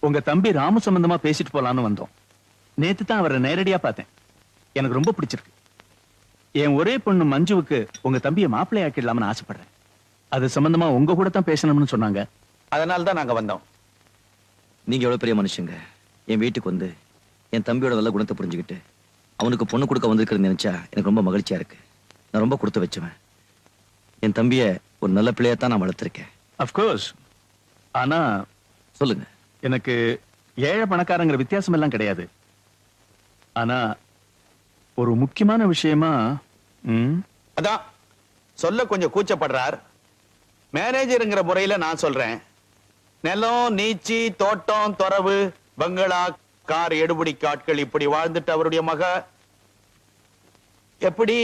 உங்க தம்பி ராமு சம்பந்தமா பேசிட்டு போலான்னு வந்தோம். நேத்து தான் அவரை நேரடியா பார்த்தேன். எனக்கு ரொம்ப பிடிச்சிருக்கு. என் ஒரே பொண்ணு மஞ்சுவுக்கு உங்க தம்பியை மாப்பிள்ளை ஆக்கிடலாம்னு ஆசைப்படுறேன். அது சம்பந்தமா உங்க கூட தான் பேசணும்னு சொன்னாங்க. அதனால தான் நாங்க வந்தோம். நீங்க எவ்வளவு பெரிய மனுஷங்க. என் வீட்டுக்கு வந்து என் தம்பியோட நல்ல குணத்தை புரிஞ்சுக்கிட்டு அவனுக்கு பொண்ணு கொடுக்க வந்திருக்கிறது நினைச்சா எனக்கு ரொம்ப மகிழ்ச்சியா இருக்கு. நான் ரொம்ப கொடுத்து வச்சுவேன். என் தம்பிய ஒரு நல்ல பிள்ளையத்தான் நான் வளர்த்திருக்கேன். அஃப்கோர்ஸ். ஆனா சொல்லுங்க. எனக்கு ஏழை பணக்காரங்கிற வித்தியாசம் எல்லாம் கிடையாது. ஆனா ஒரு முக்கியமான விஷயமா அதான் சொல்ல கொஞ்சம் கூச்சப்படுறார். மேனேஜருங்கிற முறையில நான் சொல்றேன். நிலம், நீச்சி, தோட்டம், தொரவு, பங்களா, கார், எடுபடி காட்கள் இப்படி வாழ்ந்துட்டு அவருடைய மக எப்படி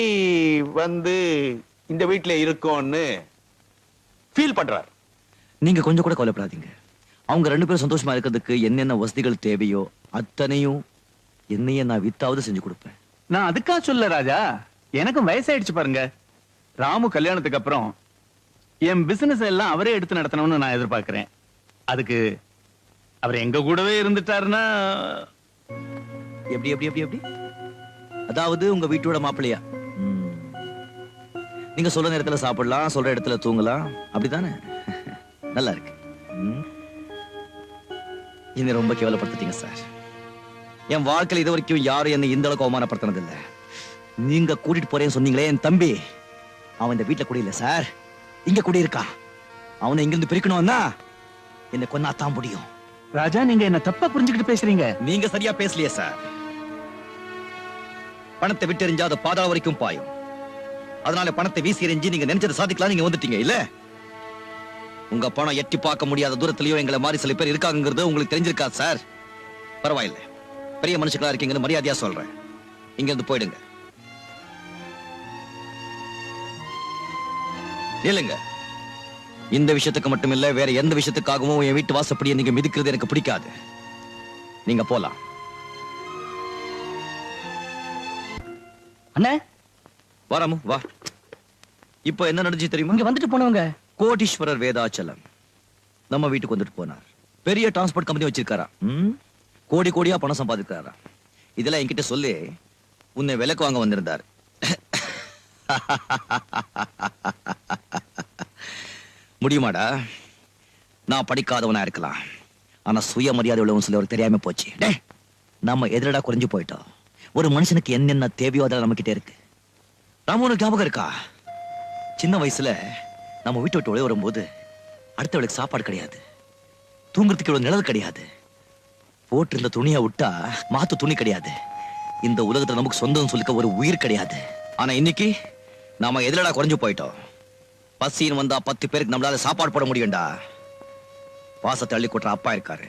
வந்து இந்த வீட்டுல இருக்கும்னு ஃபீல் பண்றார். நீங்க கொஞ்சம் கூட கவலைப்படாதீங்க. அவங்க 2 பேரும் சந்தோஷமா இருக்கிறதுக்கு என்னென்ன வசதிகள் தேவையோ அத்தனையும் என்னையே நான் வித்தாவது செஞ்சு கொடுப்பேன். நான் அதுக்கா சொல்ல ராஜா. எனக்கும் வயசாயிடுச்சு பாருங்க. ராமு கல்யாணத்துக்கு அப்புறம் என் பிசினஸ் எல்லாம் அவரே எடுத்து நடத்தணும்னு நான் எதிர்பார்க்கிறேன். அதுக்கு அவர் எங்க கூடவே இருந்துட்டாருன்னா. எப்படி எப்படி எப்படி எப்படி அதாவது உங்க வீட்டோட மாப்பிள்ளையா? நீங்க சொல்ற நேரத்துல சாப்பிடலாம், சொல்ற இடத்துல தூங்கலாம், அப்படித்தானே? நல்லா இருக்கு. என்ன ரொம்ப கேவலப்படுத்திட்டீங்க சார். என் வாழ்க்கையில் இது வரைக்கும் யாரும் என்ன இந்த அளவுக்கு அவமானப்படுத்தினது இல்ல. நீங்க கூட்டிட்டு போறேன்னு சொன்னீங்களே என் தம்பி, அவன் இந்த வீட்டுல குடி இல்ல சார், இங்க குடி இருக்கா. அவனை இங்கிருந்து பிரிக்கணும்னா என்ன கொன்னாத்தான் முடியும். ராஜா, நீங்க என்ன தப்பா புரிஞ்சுக்கிட்டு பேசுறீங்க. நீங்க சரியா பேசலையே சார். பணத்தை விட்டு எறிஞ்சா அது பாதாள வரைக்கும் பாயும். அதனால பணத்தை வீசி எறிஞ்சு நீங்க நினைச்சதை சாதிக்கலாம் நீங்க வந்துட்டீங்க இல்ல. உங்க பணம் எட்டி பார்க்க முடியாத தூரத்திலயும் எங்களை மாதிரி சில பேர் இருக்காங்கிறது உங்களுக்கு தெரிஞ்சிருக்கா சார்? பரவாயில்ல, பெரிய மனுஷங்களா இருக்கீங்கன்னு மரியாதையா சொல்றேன். இங்க இருந்து போயிடுங்க. இல்லங்க, இந்த விஷயத்துக்கு மட்டும் இல்ல, வேற எந்த விஷயத்துக்காகவும் என் வீட்டு வாசப்படியை நீங்க மிதிக்கிறது எனக்கு பிடிக்காது. நீங்க போலாம். அண்ணே வாராமு வா. இப்போ என்ன நடந்துச்சு தெரியுமா? இங்க வந்துட்டு போனவங்க கோடீஸ்வரர் வேதாச்சலம் நம்ம வீட்டுக்கு வந்துட்டு போனார். பெரிய டிரான்ஸ்போர்ட் கம்பெனி வச்சிருக்காரா. கோடி கோடியா பணம் சம்பாதிக்கிறாரா. இதெல்லாம் என்கிட்ட சொல்லி உன்னை விலைக்கு வாங்க வந்திருந்தார். முடியுமாடா? நான் படிக்காதவனா இருக்கலாம், ஆனா சுயமரியாதை உள்ளவன் சொல்லி அவருக்கு தெரியாம போச்சு. நம்ம எதிரடா குறைஞ்சு போயிட்டோம். ஒரு மனுஷனுக்கு என்னென்ன தேவையோ அதெல்லாம் நம்ம கிட்டே இருக்கு. ராமனுக்கு ஞாபகம் இருக்கா? சின்ன வயசுல நம்ம வீட்டை விட்டு வரும்போது அடுத்தவளுக்கு சாப்பாடு கிடையாது, தூங்குறதுக்கு இவ்வளவு நிழல் கிடையாது, போட்டு இருந்த துணியை விட்டா மாத்து துணி கிடையாது, இந்த உலகத்துல நமக்கு சொந்தம் சொல்லிக்க ஒரு உயிர் கிடையாது. ஆனா இன்னைக்கு நாம எதிரடா குறைஞ்சு போயிட்டோம். பசின்னு வந்தா 10 பேருக்கு நம்மளால சாப்பாடு போட முடியும்டா. பாசத்தை அள்ளி கொட்டுற அப்பா இருக்காரு,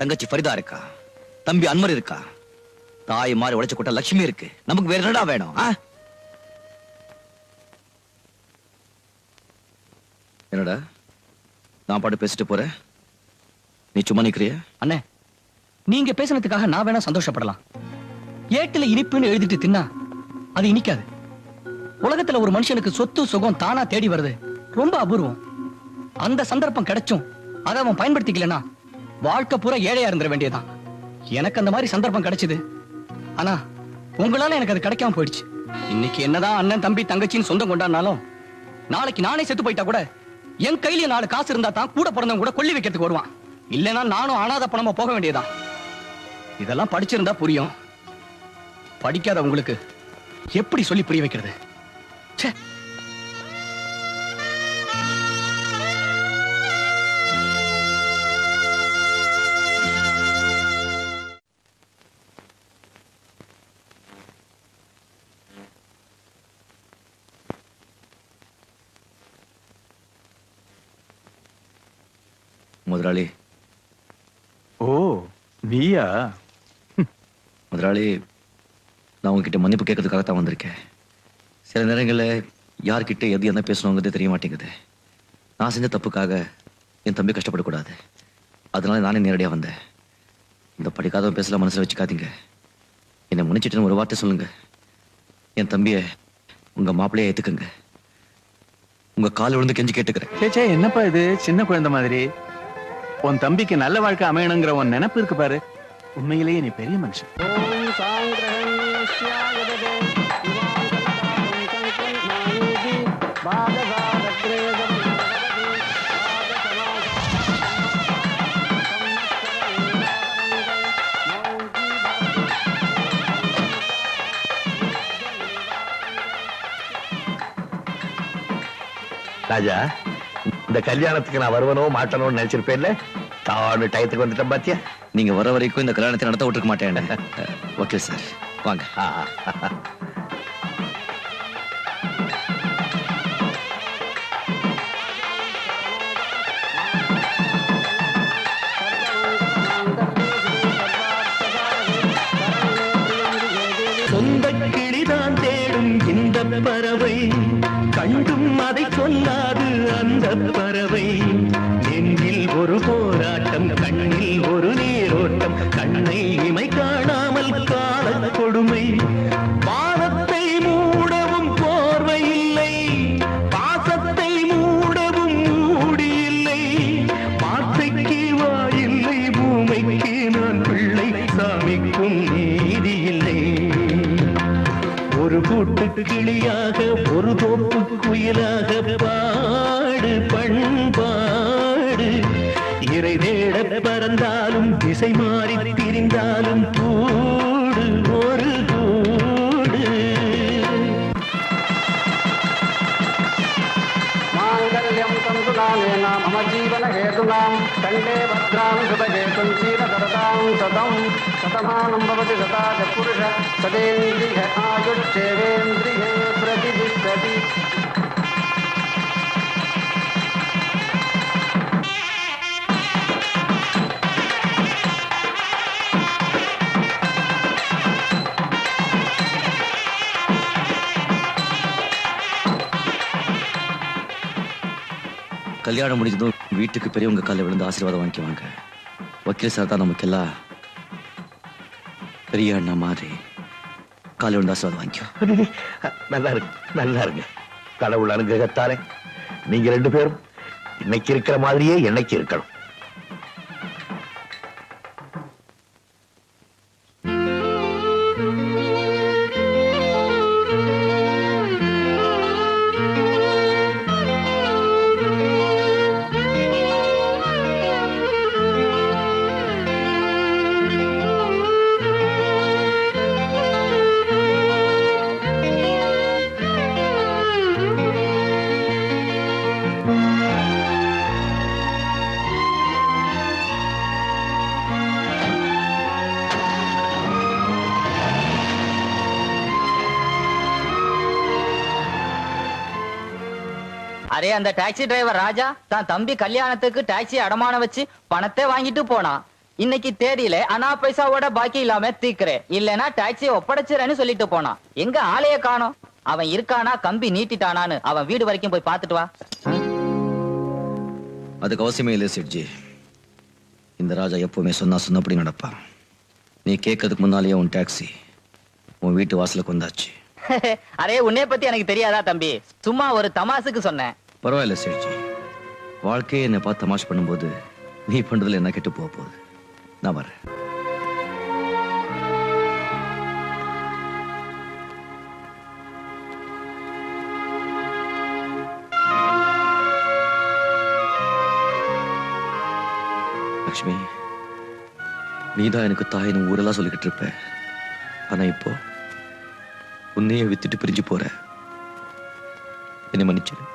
தங்கச்சி ஃபரிதா இருக்கா, தம்பி அன்வர் இருக்கா, தாய் மாறி உடைச்சு கொட்ட லட்சுமி இருக்கு. நமக்கு வேற என்னடா வேணும்? என்னடா நான் பாட்டு பேசிட்டு போறேன், நீ சும்மா நிக்கிறிய? அண்ணே, நீங்க பேசினதுக்காக நான் வேணா சந்தோஷப்படலாம். ஏட்டுல இனிப்புன்னு எழுதிட்டு தின்னா அது இனிக்காது. உலகத்துல ஒரு மனுஷனுக்கு சொத்து சுகம் தானா தேடி வருது ரொம்ப அபூர்வம். அந்த சந்தர்ப்பம் கிடைச்சும் அதை அவன் பயன்படுத்திக்கலனா வாழ்க்கை பூரா ஏழையா இருந்துட வேண்டியதான். எனக்கு அந்த மாதிரி சந்தர்ப்பம் கிடைச்சது, ஆனா உங்களால எனக்கு அது கிடைக்காம போயிடுச்சு. இன்னைக்கு என்னதான் அண்ணன் தம்பி தங்கச்சின்னு சொந்தம் கொண்டாடினாலும் நாளைக்கு நானே செத்து போயிட்டா கூட என் கையில 4 காசு இருந்தா தான் கூட பிறந்தவங்க கூட கொல்லி வைக்கிறதுக்கு வருவான். இல்லைன்னா நானும் அனாதை பணமா போக வேண்டியதான். இதெல்லாம் படிச்சிருந்தா புரியும், படிக்காத உங்களுக்கு எப்படி சொல்லி புரிய வைக்கிறது? ச்சே. முதலாளி. ஓ, நீயா? முதலாளி, நான் உங்ககிட்ட மன்னிப்பு கேட்கறதுக்காகத்தான் வந்திருக்கேன். சில நேரங்களில் யார்கிட்ட எது என்ன பேசணுங்கிறது தெரிய மாட்டேங்குது. நான் செஞ்ச தப்புக்காக என் தம்பி கஷ்டப்படக்கூடாது, அதனால நானே நேரடியாக வந்தேன். இந்த படிக்காதவன் பேசல மனசில் வச்சுக்காதீங்க. என்னை மன்னிச்சிட்டுன்னு ஒரு வார்த்தை சொல்லுங்க. என் தம்பியை உங்க மாப்பிள்ளையை ஏத்துக்குங்க. உங்க கால் விழுந்து கெஞ்சி கேட்டுக்கிறேன். சேச்சே, என்னப்பா இது சின்ன குழந்தை மாதிரி? உன் தம்பிக்கு நல்ல வாழ்க்கை அமையணுங்கிற உன் நினைப்பு இருக்கு பாரு, உண்மையிலேயே நீ பெரிய மனுஷன். ராஜா, இந்த கல்யாணத்துக்கு நான் வருவனோ மாட்டணும்னு நினைச்சிருப்பேன்ல, தானு டயத்துக்கு வந்துட்டேன் பாத்தியா. நீங்க வர வரைக்கும் இந்த கல்யாணத்தை நடத்த விட்டுருக்க மாட்டேன். ஓகே சார், வாங்க. சொந்த கிளிதான் தேடும் இந்த பறவை, கண்டும் அதை சொல்லாது அந்த பறவை. நெஞ்சில் ஒரு போராட்டம், கண்ணில் ஒரு நீரோட்டம், கண்ணை இமை காணாமல் கால கொடுமை. வானத்தை மூடவும் போர்வை இல்லை, பாசத்தை மூடவும் மூடி இல்லை. வார்த்தைக்கு வாயில்லை, பூமைக்கு நான் பிள்ளை, சாமிக்கும் நீதி இல்லை. ஒரு கூட்டு கிளியாக ஒரு தோப்பு குயிலாக பாடு பண்பாடு. இறை தேட பறந்தாலும் திசை மாறி திரிந்தாலும் கூடு ஒரு கூடு. மாங்கல்யம் தந்துநானேன மம ஜீவன ஹேதுனாம் கண்டே பத்ராம் சுபஹேதும் சீரதரதாம் சதம் சதமானம் பவதி சதாஜ புருஷ சதேந்திரிய ஆயுட்சேவேந்திரியே பிரதிதிஷ்டதி. கல்யாணம் முடிஞ்சதும் வீட்டுக்கு பெரியவங்க காலையில் விழுந்து ஆசீர்வாதம் வாங்கிக்குவாங்க. வக்கீல் சார் தான் நமக்கெல்லாம் பெரிய அண்ணா மாதிரி காலையில் விழுந்து ஆசீர்வாதம் வாங்கிக்குவோம். நல்லா இருக்கு, நல்லா இருக்கு. கடவுள் அனுகிரகத்தாரே நீங்க ரெண்டு பேரும் இன்னைக்கு இருக்கிற மாதிரியே என்னைக்கு இருக்கணும். அரே, அந்த டாக்ஸி டிரைவர் ராஜா தான் தம்பி கல்யாணத்துக்கு டாக்ஸி அடமான வச்சு பணத்தை வாங்கிட்டு போனான். இன்னைக்கு தேதியில அனா பைசாவோட பாக்கி இல்லாம தீக்குறேன், இல்லனா டாக்ஸியை ஒப்படைச்சிரேன்னு சொல்லிட்டு போனான். எங்க ஆளைய காணோம். அவன் இருக்கானா கம்பி நீட்டிட்டானான்னு அவன் வீடு வரைக்கும் போய் பார்த்துட்டு வா. அதுக்கு அவசியமே இல்லை சேட்ஜி. இந்த ராஜா எப்பவுமே சொன்னபடி நடப்பான். நீ கேட்கறதுக்கு முன்னாலேயே உன் டாக்ஸி உன் வீட்டு வாசலுக்கு வந்தாச்சு. அரே, உன்னை பத்தி எனக்கு தெரியாதா தம்பி? சும்மா ஒரு தமாசுக்கு சொன்னேன். பரவாயில்ல சேட்ஜி, வாழ்க்கையை என்னை பார்த்து தமாஷ் பண்ணும்போது நீ பண்றதுல என்ன கெட்டு போக போகுது. நான் வரேன். லக்ஷ்மி, நீதான் எனக்கு தாயின்னு ஊரெல்லாம் சொல்லிக்கிட்டு இருப்ப. ஆனா இப்போ உன்னையே வித்துட்டு பிரிஞ்சு போற. என்னை மன்னிச்சிரு.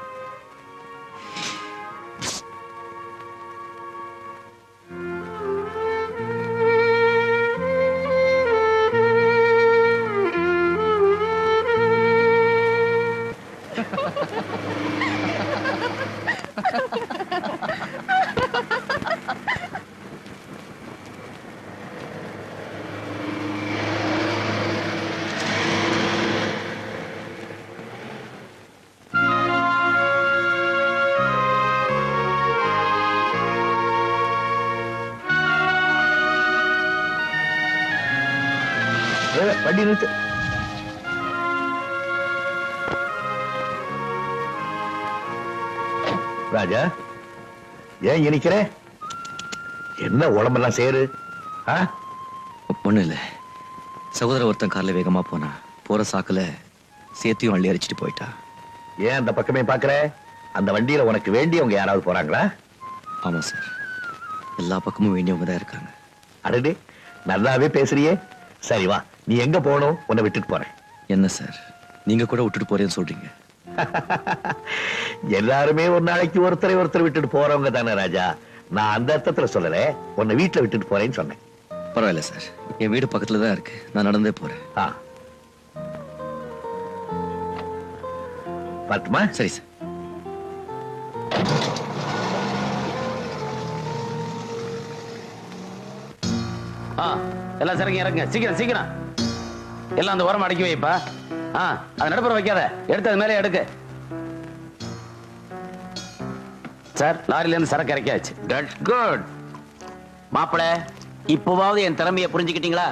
வண்டி நிறுத்து. ராஜா, ஏன் இனிக்கிற? என்ன உடம்பெல்லாம் சேரு? ஒண்ணும் இல்ல, சகோதர ஒருத்தன் கார்ல வேகமா போனா, போற சாக்குல சேத்தையும் அள்ளி அரிச்சிட்டு போயிட்டா. ஏன் அந்த பக்கமே பாக்குற? அந்த வண்டியில உனக்கு வேண்டியவங்க யாராவது போறாங்களா? ஆமா சார், எல்லா பக்கமும் வேண்டியவங்க தான் இருக்காங்க. அடடே, நல்லாவே பேசுறியே. சரி வா, நீ எங்க போகணும்? உன்னை விட்டுட்டு போறேன். என்ன சார், நீங்க கூட விட்டுட்டு போறேன்னு சொல்றீங்க? எல்லாருமே ஒரு நாளைக்கு ஒருத்தரை விட்டுட்டு போறவங்க தானே ராஜா. நான் அந்த அர்த்தத்துல சொல்லல, உன்னை வீட்டுல விட்டுட்டு போறேன்னு சொன்னேன். பரவாயில்ல சார், என் வீடு பக்கத்துல தான் இருக்கு, நான் நடந்தே போறேன். பாத்துமா? சரி சார். எல்லாம் சரிங்க, இறங்க சீக்கிரம் சீக்கிரம். எல்லாம் அந்த ஓரம் அடக்கி வைப்பா. அது நடுப்புற வைக்காத, எடுத்து அது மேலே எடுக்க. சார், லாரில இருந்து சரக்கு இறக்கியாச்சு. That's good. மாப்பிள, இப்போவாவது என் திறமையை புரிஞ்சுக்கிட்டீங்களா?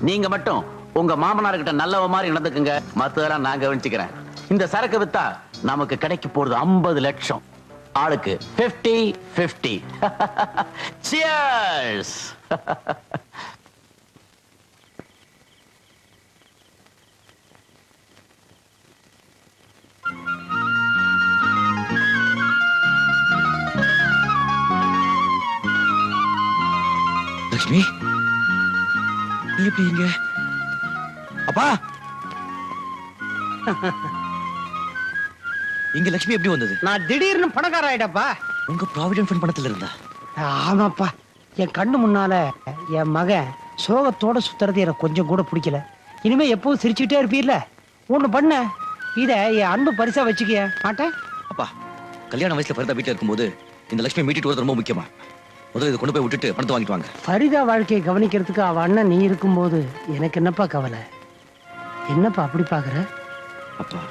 நீங்க மட்டும் உங்க மாமனார்கிட்ட நல்லவ மாதிரி நடந்துக்குங்க, மத்ததெல்லாம் நான் கவனிச்சுக்கிறேன். இந்த சரக்கு வித்தா நமக்கு கிடைக்க போறது 50 லட்சம். ஆளுக்கு 50-50. Cheers. லட்சுமி, நீ எப்படி இங்க? அப்பா, இங்க லட்சுமி எப்படி வந்தது? நான் திடீர்னு பணக்கார ஆயிட்டப்பா. உங்க ப்ராவிடன்ட் ஃபண்ட் பணத்துல இருந்தா? ஆமாப்பா, என் கண்ணு முன்னால என் மகன் சோகத்தோட சுத்துறது எனக்கு கொஞ்சம் கூட பிடிக்கல. இனிமே எப்பவும் சிரிச்சுக்கிட்டே இருப்பீர்ல, ஒண்ணு பண்ண, இத என் அன்பு பரிசா வச்சுக்க மாட்டேன். அப்பா, கல்யாண வயசுல ஃபரிதா வீட்டுல இருக்கும்போது இந்த லட்சுமி மீட்டிட்டு வரது ரொம்ப முக்கியமா. முதல்ல இதை கொண்டு போய் விட்டுட்டு பணத்தை வாங்கிட்டு வாங்க. ஃபரிதா வாழ்க்கையை கவனிக்கிறதுக்கு அவ அண்ணன் நீ இருக்கும்போது எனக்கு என்னப்பா கவலை? என்னப்பா அப்படி பாக்குற? அப்பா,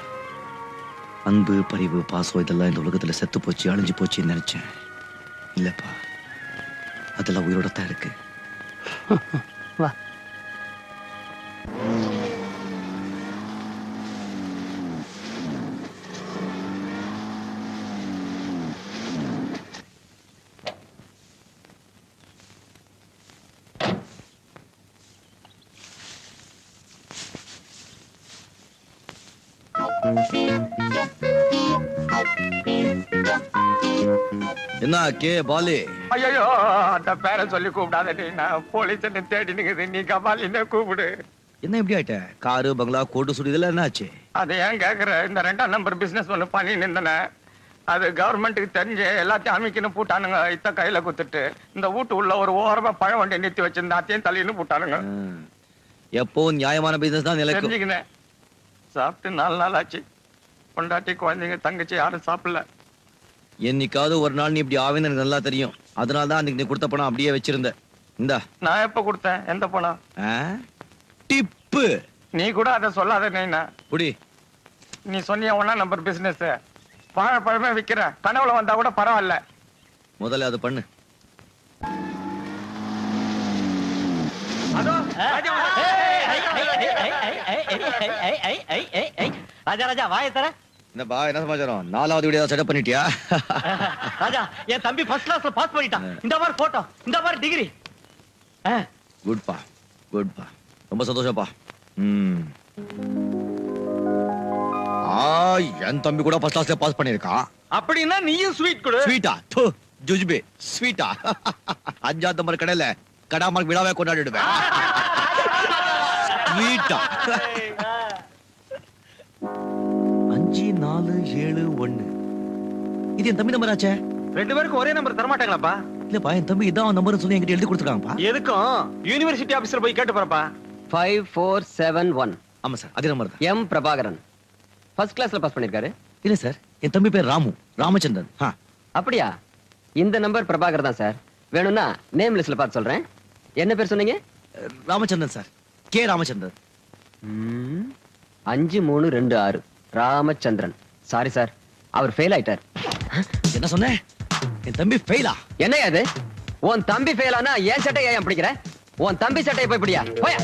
அன்பு, பரிவு, பாசம் இதெல்லாம் இந்த உலகத்துல செத்து போச்சு, அழிஞ்சு போச்சுன்னு நினைச்சேன். இல்லப்பா, அதெல்லாம் உயிரோட தான் இருக்கு. வா. என்ன கே பாலி? ஐயோ, அந்த பேரை சொல்லி கூப்பிடாதே, நான் போலீஸ் தேடி நிக்குது, நீ கபாலின்னு கூப்பிடு. என்ன இப்படி ஆயிட்ட? காரு, பங்களா, கோட்டு சுடி இதெல்லாம் என்ன ஆச்சு? அது ஏன் கேக்குற? இந்த 2ஆம் நம்பர் பிசினஸ் ஒண்ணு பண்ணி நின்றன, அது கவர்மெண்ட்டுக்கு தெரிஞ்சு எல்லாத்தையும் அமைக்கணும் பூட்டானுங்க. இத்த கையில குத்துட்டு இந்த வீட்டு உள்ள ஒரு ஓரமா பழம் வண்டி நிறுத்தி வச்சிருந்தா அத்தையும் தள்ளின்னு பூட்டானுங்க. எப்போ நியாயமான பிசினஸ் தான் நிலைக்கும். தெரிஞ்சுக்கினேன். சாப்பிட்டு 4 நாள் ஆச்சு. பொண்டாட்டி, குழந்தைங்க, தங்கச்சி யாரும் சாப்பிடல. என்னைக்காவது ஒரு நாள் நீ இப்படி ஆவேன்னு எனக்கு நல்லா தெரியும். அதனால தான் அன்னைக்கு நீ கொடுத்த பணம் அப்படியே வச்சிருந்த. இந்தா. நான் எப்ப கொடுத்தேன்? எந்த பணம்? டிப்பு. நீ கூட அதை சொல்லாத. நைனா புடி. நீ சொன்னிய 1ஆம் நம்பர் பிசினஸ் பழமே விக்கிறேன், கனவுல வந்தா கூட பரவாயில்ல. முதல்ல அது பண்ணு. ராஜா ராஜா வாய தர. என்னப்பா, என்ன சமாச்சாரம்? 4வது வீடியோ செட்டப் பண்ணிட்டியா? ராஜா, என் தம்பி ஃபர்ஸ்ட் கிளாஸ்ல பாஸ் பண்ணிட்டான். இந்த மாதிரி போட்டோ, இந்த மாதிரி டிகிரி. குட்பா, குட்பா, ரொம்ப சந்தோஷப்பா. என் தம்பி கூட ஃபர்ஸ்ட் கிளாஸ்ல பாஸ் பண்ணிருக்கான். அப்படின்னா நீயும் ஸ்வீட் கொடு. ஸ்வீட்டா? ஜுஜ்பே ஸ்வீட்டா? 5ஆம் நம்பர் கடையில கடாமல் விழாவே கொண்டாடிடுவேன். ஸ்வீட்டா? 5 4 7 1. இது என் தம்பி நம்பர் ஆச்சே. 2 பேருக்கு ஒரே நம்பர் தர மாட்டாங்களாப்பா? இல்லப்பா, என் தம்பி இதான் நம்பர் சொல்லி என்கிட்ட எழுதி கொடுத்துருக்காங்கப்பா. எதுக்கும் யூனிவர்சிட்டி ஆபீஸ்ல போய் கேட்டு போறப்பா. 5471. ஆமா சார், அதே நம்பர் தான். எம் பிரபாகரன் ஃபர்ஸ்ட் கிளாஸ்ல பாஸ் பண்ணிருக்காரு. இல்ல சார், என் தம்பி பேர் ராமு, ராமச்சந்திரன். அப்படியா? இந்த நம்பர் பிரபாகர் தான் சார். வேணும்னா நேம் லிஸ்ட்ல பார்த்து சொல்றேன். என்ன பேர் சொன்னீங்க? Ramachandran sir, K Ramachandran. 5326 Ramachandran. Sorry sir, அவர் ஃபெயில் ஆயிட்டார். என்ன சொன்ன? என் தம்பி ஃபெயிலா? என்ன அது? உன் தம்பி ஃபெயில் ஆனா என் சட்டை ஏன் பிடிக்கிற? உன் தம்பி சட்டையை போய் பிடியா, போயா.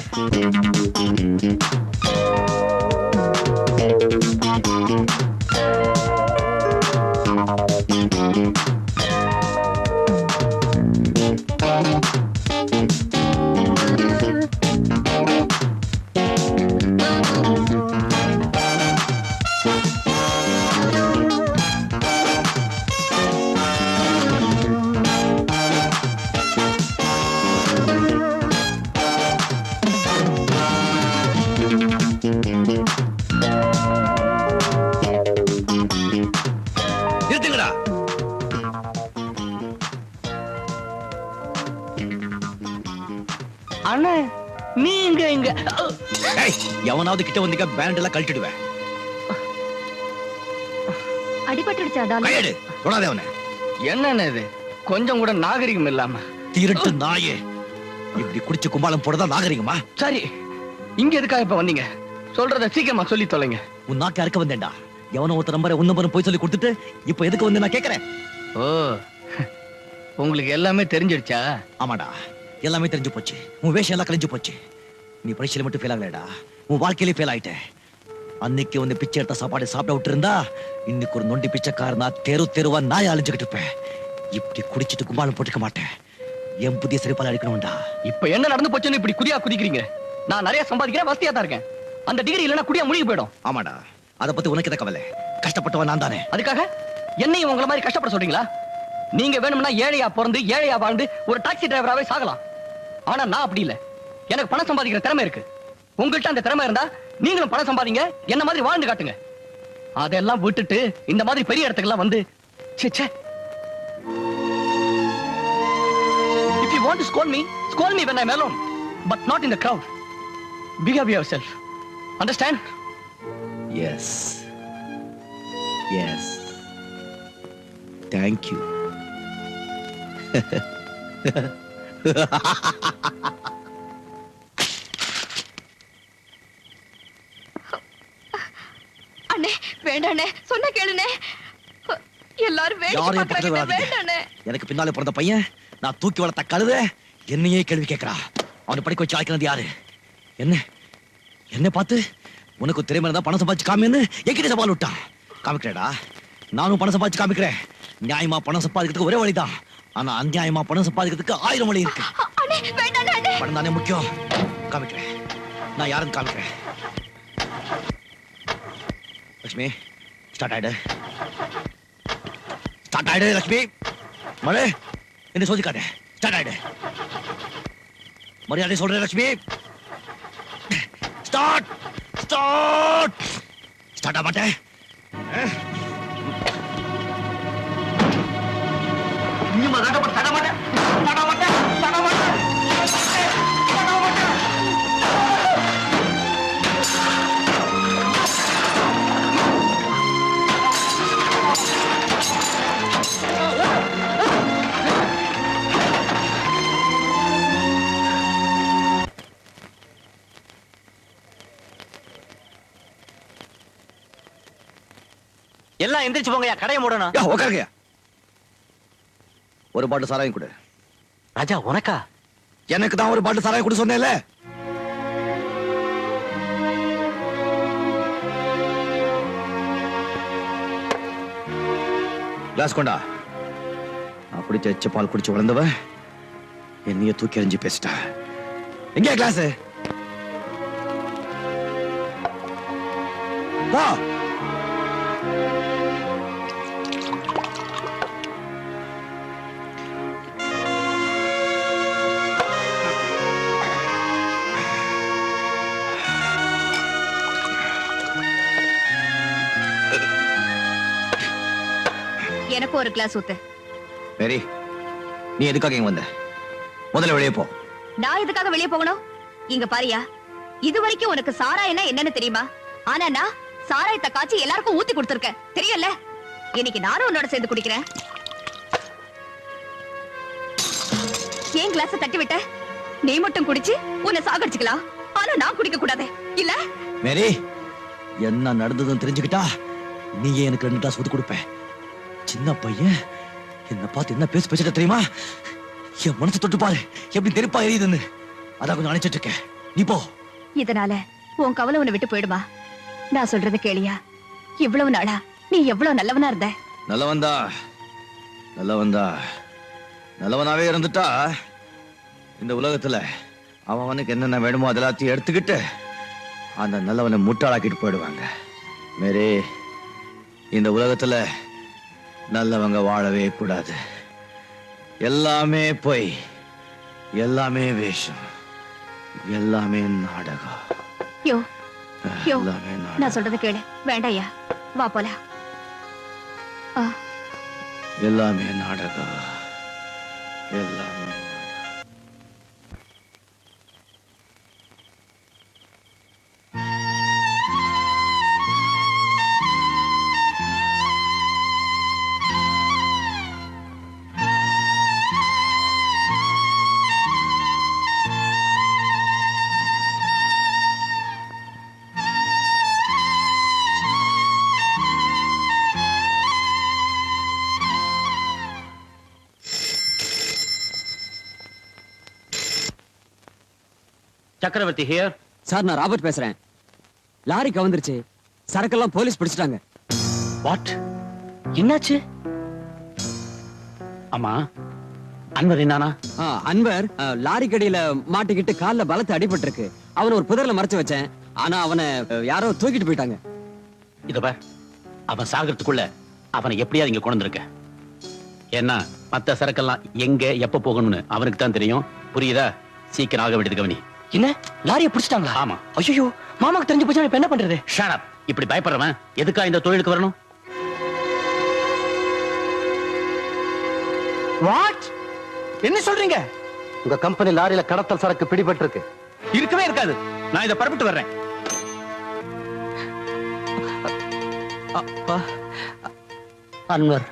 அண்ணே நீ இங்க ஏய், எவனாவது கிட்ட வந்தீங்க பேண்ட் எல்லாம் கழட்டிடுவேன். அடிபட்டுடுச்சா கையெடு, தொடாதே அவனை. என்னண்ணே இது கொஞ்சம் கூட நாகரிகம் இல்லாம. திருட்டு நாயே, இப்படி குடிச்சு கும்பாலம் போடதான் நாகரிகமா? சரி, இங்க எதுக்காக இப்ப வந்தீங்க? சொல்றத சீக்கிரமா சொல்லி தொலைங்க. உன் நாக்கு அறுக்க வந்தேன்டா. எவனோ ஒருத்த நம்பரை உன் நம்பரும் போய் சொல்லி கொடுத்துட்டு இப்ப எதுக்கு வந்து நான் கேக்குறேன்? ஓ, உங்களுக்கு எல்லாமே தெரிஞ்சிடுச்சா? ஆமாடா, எல்லாமே தெரிஞ்சு போச்சு. உன் வேஷம் எல்லாம் கழிஞ்சு போச்சு. நீ பரீட்சையில மட்டும் ஃபெயில் ஆகலடா, உன் வாழ்க்கையிலே ஃபெயில் ஆயிட்ட. அன்னைக்கு வந்து பிச்சை எடுத்த சாப்பாடு சாப்பிட விட்டு இருந்தா இன்னைக்கு ஒரு நொண்டி பிச்சைக்காரனா தெருவா நாய் அழிஞ்சுக்கிட்டு இருப்பேன். இப்படி குடிச்சிட்டு கும்பாலம் போட்டுக்க மாட்டேன். என் புதிய சிறைப்பால் அடிக்கணும்டா. இப்ப என்ன நடந்து போச்சுன்னு இப்படி குதியா குதிக்கிறீங்க? நான் நிறைய சம்பாதிக்கிறேன், வசதியா தான் இருக்கேன். அந்த டிகிரி இல்லைன்னா குடியா முழுகி போயிடும். ஆமாடா, அதை பத்தி உனக்கு எதை கவலை? கஷ்டப்பட்டவன் நான் தானே. அதுக்காக என்னையும் உங்களை மாதிரி கஷ்டப்பட சொல்றீங்களா? நீங்க வேணும்னா ஏழையா பிறந்து ஏழையா வாழ்ந்து ஒரு டாக்ஸி டிரைவராவே சாகலாம். ஆனா நான் அப்படி இல்ல. எனக்கு பணம் சம்பாதிக்கிற திறமை இருக்கு. உங்கள்கிட்ட அந்த திறமை இருந்தா நீங்களும் பணம் சம்பாதிங்க, என்ன மாதிரி வாழ்ந்து காட்டுங்க. அதெல்லாம் விட்டுட்டு இந்த மாதிரி பெரிய இடத்துக்கெல்லாம் வந்து ச்சே. If you want to scold me when I'm alone, but not in the crowd. Behave yourself. Understand? Yes. Thank you. அண்ணே வேண்டாண்ணே, சொன்ன கேளுண்ணே. எல்லாரும் வேண்டாண்ணே. எனக்கு பின்னாலே பிறந்த பையன், நான் தூக்கி வளர்த்த கழுத என்னையே கேள்வி கேட்கிறா. அவனை படிக்க வச்சு ஆய்க்கிறது யாரு? என்ன பார்த்து உனக்கு திறமை இருந்தா பணம் சம்பாதிச்சு காமின்னு என்கிட்ட சவால் விட்டான். காமிக்கிறேடா, நானும் பணம் சம்பாதிச்சு காமிக்கிறேன். நியாயமா பணம் சம்பாதிக்கிறதுக்கு ஒரே வழிதான், ஆனா அநியாயமா பணம் சம்பாதிக்கிறதுக்கு 1000 வழி இருக்கு. பணம் தானே முக்கியம். காமிக்கிறேன், நான் யாருன்னு காமிக்கிறேன். லட்சுமி, ஸ்டார்ட் ஆயிடு லட்சுமி. மழை என்ன சோதிக்காத, ஸ்டார்ட் ஆயிடு. மரியாதை சொல்றேன் லட்சுமி. ஸ்டார்ட் ஆக மாட்டேன். எல்லாம் எந்திரிச்சு போங்கயா, கடையை மூடணும். உட்காருங்க. ஒரு பாட்டில் சாராயம் கொடு. ராஜா உனக்கா? எனக்கு தான் ஒரு பாட்டில் சாராயம் கொடு சொன்னேன்ல. கிளாஸ் கொண்டா. அப்படி எச்ச பால் குடிச்சு வளர்ந்தவ என்னைய தூக்கி எறிஞ்சு பேசிட்டா. எங்க கிளாஸ்? வா. எனக்கு ஒரு கிளாஸ் ஊத்து. மேரி, நீ எதுக்காக இங்க வந்த? முதல்ல வெளியே போ. நான் எதுக்காக வெளியே போகணும்? இங்க பாரியா, இது வரைக்கும் உனக்கு சாராயம்னா என்னன்னு தெரியுமா? ஆனா நான் சாராயத்தை காய்ச்சி எல்லாருக்கும் ஊத்தி கொடுத்திருக்கேன், தெரியல? இன்னைக்கு நானும் உன்னோட சேர்ந்து குடிக்கிறேன். ஏன் கிளாஸ் தட்டி விட்ட? நீ மட்டும் குடிச்சு உன்னை சாகடிச்சுக்கலாம், ஆனா நான் குடிக்க கூடாது இல்ல? மேரி, என்ன நடந்ததுன்னு தெரிஞ்சுக்கிட்டா நீயே எனக்கு 2 கிளாஸ் ஊத்தி கொடுப்ப. சின்ன பையன் என்ன பார்த்து என்ன பேசிட்டு தெரியுமா? என் மனசு தொட்டு பாரு, எப்படி நெருப்பா எரியுதுன்னு. அதான் கொஞ்சம் நினைச்சிட்டு இருக்கேன். நீ போ. இதனால உன் கவலை உன்னை விட்டு போயிடுமா? நான் சொல்றத கேளியா? இவ்வளவு நாளா நீ எவ்வளவு நல்லவனா இருந்த. நல்லவனாவே இருந்துட்டா இந்த உலகத்துல அவனுக்கு என்னென்ன வேணுமோ அதெல்லாத்தையும் எடுத்துக்கிட்டு அந்த நல்லவனை முட்டாளாக்கிட்டு போயிடுவாங்க. மேரி, இந்த உலகத்துல நல்லவங்க வாழவே கூடாது. எல்லாமே பொய், எல்லாமே வேஷம், எல்லாமே நாடகம். யோ எல்லாமே நாடகம். நான் சொல்றத கேளு. வேண்டாயா, வா போலாம். எல்லாமே நாடகம், எல்லாமே. சக்கரவர்த்தி ஹியர். சார் நான் ராபர்ட் பேசுறேன். லாரி கவுந்துருச்சு, சரக்கெல்லாம் போலீஸ் பிடிச்சிட்டாங்க. வாட்? என்னாச்சு? ஆமா, அன்வர் என்னானா? அன்வர் லாரி கடியில மாட்டிக்கிட்டு கால்ல பலத்த அடிபட்டு இருக்கு. அவனை ஒரு புதர்ல மறைச்சு வச்சேன். ஆனா அவனை யாரோ தூக்கிட்டு போயிட்டாங்க. இத பார், அவன் சாகிறதுக்குள்ள அவனை எப்படியாவது இங்க கொண்டு வந்திருக்க. ஏன்னா மத்த சரக்கெல்லாம் எங்க எப்ப போகணும்னு அவனுக்கு தான் தெரியும். புரியுதா? சீக்கிரம் ஆக வேண்டியது கவனி. என்ன லாரியை பிடிச்சிட்டாங்களா? ஆமா. ஐயோ, மாமாக்கு தெரிஞ்சு போச்சா? இப்ப என்ன பண்றது? Shut up. இப்படி பயப்படுறவன் எதுக்கா இந்த தொழிலுக்கு வரணும்? வாட்? என்ன சொல்றீங்க? உங்க கம்பெனி லாரியில கடத்தல் சரக்கு பிடிபட்டு இருக்கு. இருக்கவே இருக்காது. நான் இதை பரப்பிட்டு வர்றேன். அன்வர்,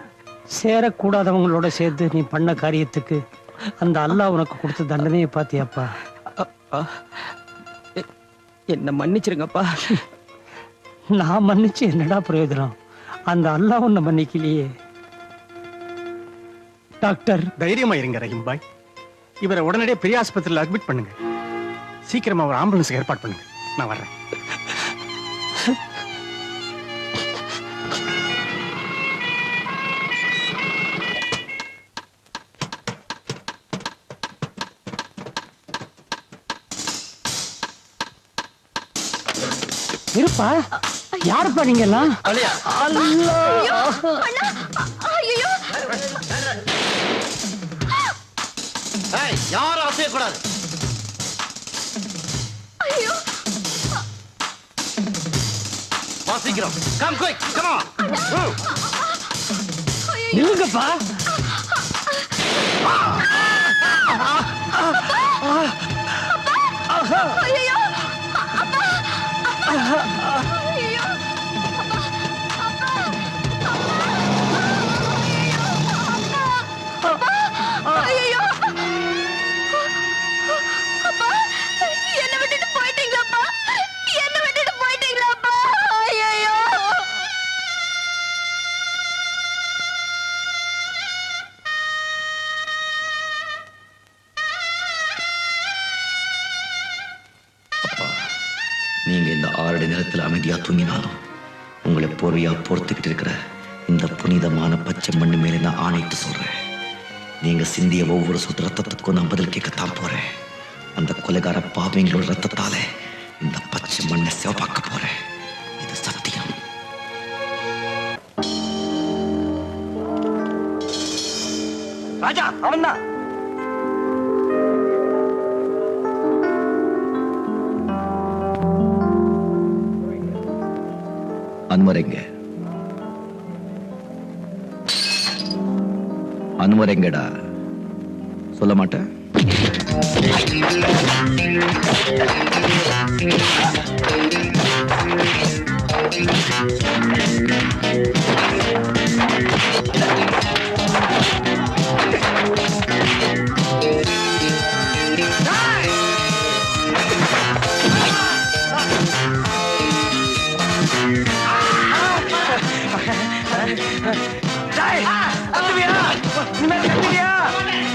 சேரக்கூடாதவங்களோட சேர்த்து நீ பண்ண காரியத்துக்கு அந்த அல்லாஹ் உனக்கு கொடுத்த தண்டனையை பாத்தியாப்பா? என்ன மன்னிச்சிருங்கப்பா. நான் மன்னிச்சு என்னடா பிரயோஜனம்? அந்த அல்லாஹ் உன்னை மன்னிக்கலையே. டாக்டர், தைரியமா இருங்க ரஹீம் பாய். இவரை உடனடியே பெரிய ஆஸ்பத்திரியில் அட்மிட் பண்ணுங்க. சீக்கிரமா ஒரு ஆம்புலன்ஸ் ஏற்பாடு பண்ணுங்க. நான் வர்றேன். இருப்பா. யாருப்பா நீங்க எல்லாம்? யாரும் அசையக்கூடாது. வாசிக்கிறோம். Come quick, come on. நில்லுங்கப்பா. நீங்க இந்த 6 அடி நிலத்தில் அமைதியா தூங்கினாலும் உங்களை பொறுமையா பொறுத்துக்கிட்டு இருக்கிற இந்த புனிதமான பச்சை மண்ணு மேலே நான் ஆணையிட்டு சொல்றேன். நீங்க சிந்திய ஒவ்வொரு சொட்டு ரத்தத்துக்கும் நான் பதில் கேட்கத்தான் போறேன். அந்த கொலைகார பாவிங்களோட ரத்தத்தால இந்த பச்சை மண்ணை சிவப்பாக்க போறேன். இது சத்தியம். ராஜா, அவன்தான். அன்வர் எங்க? அன்வர் எங்கடா? சொல்ல மாட்டேன்.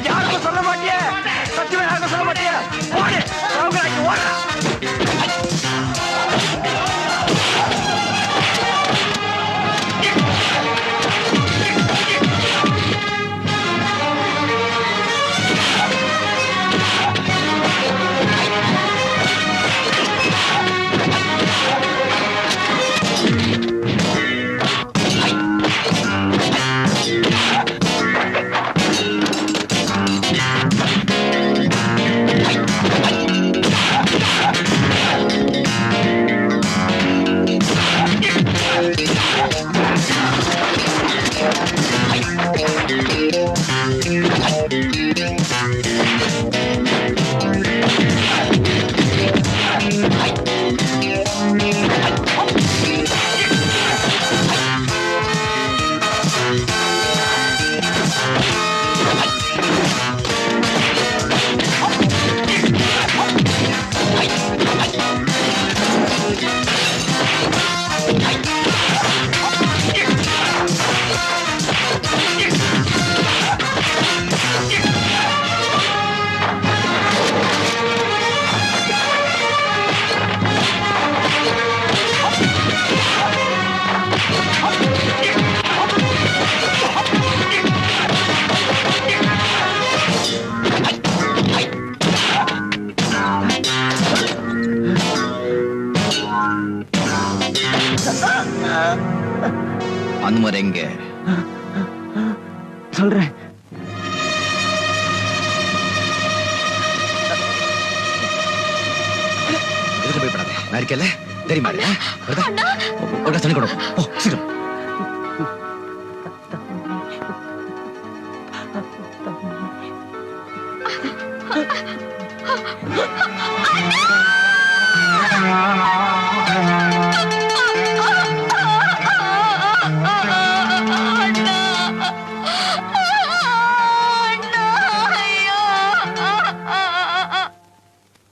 யாருக்கும் சொல்ல மாட்டியா? சத்தியமா யாருக்கும் சொல்ல மாட்டியா? ஓடு, ஓடு. நான் இருக்கேன்ல தெரியுமா ஒரு தண்ணி கொடு போ சீக்கிரம்.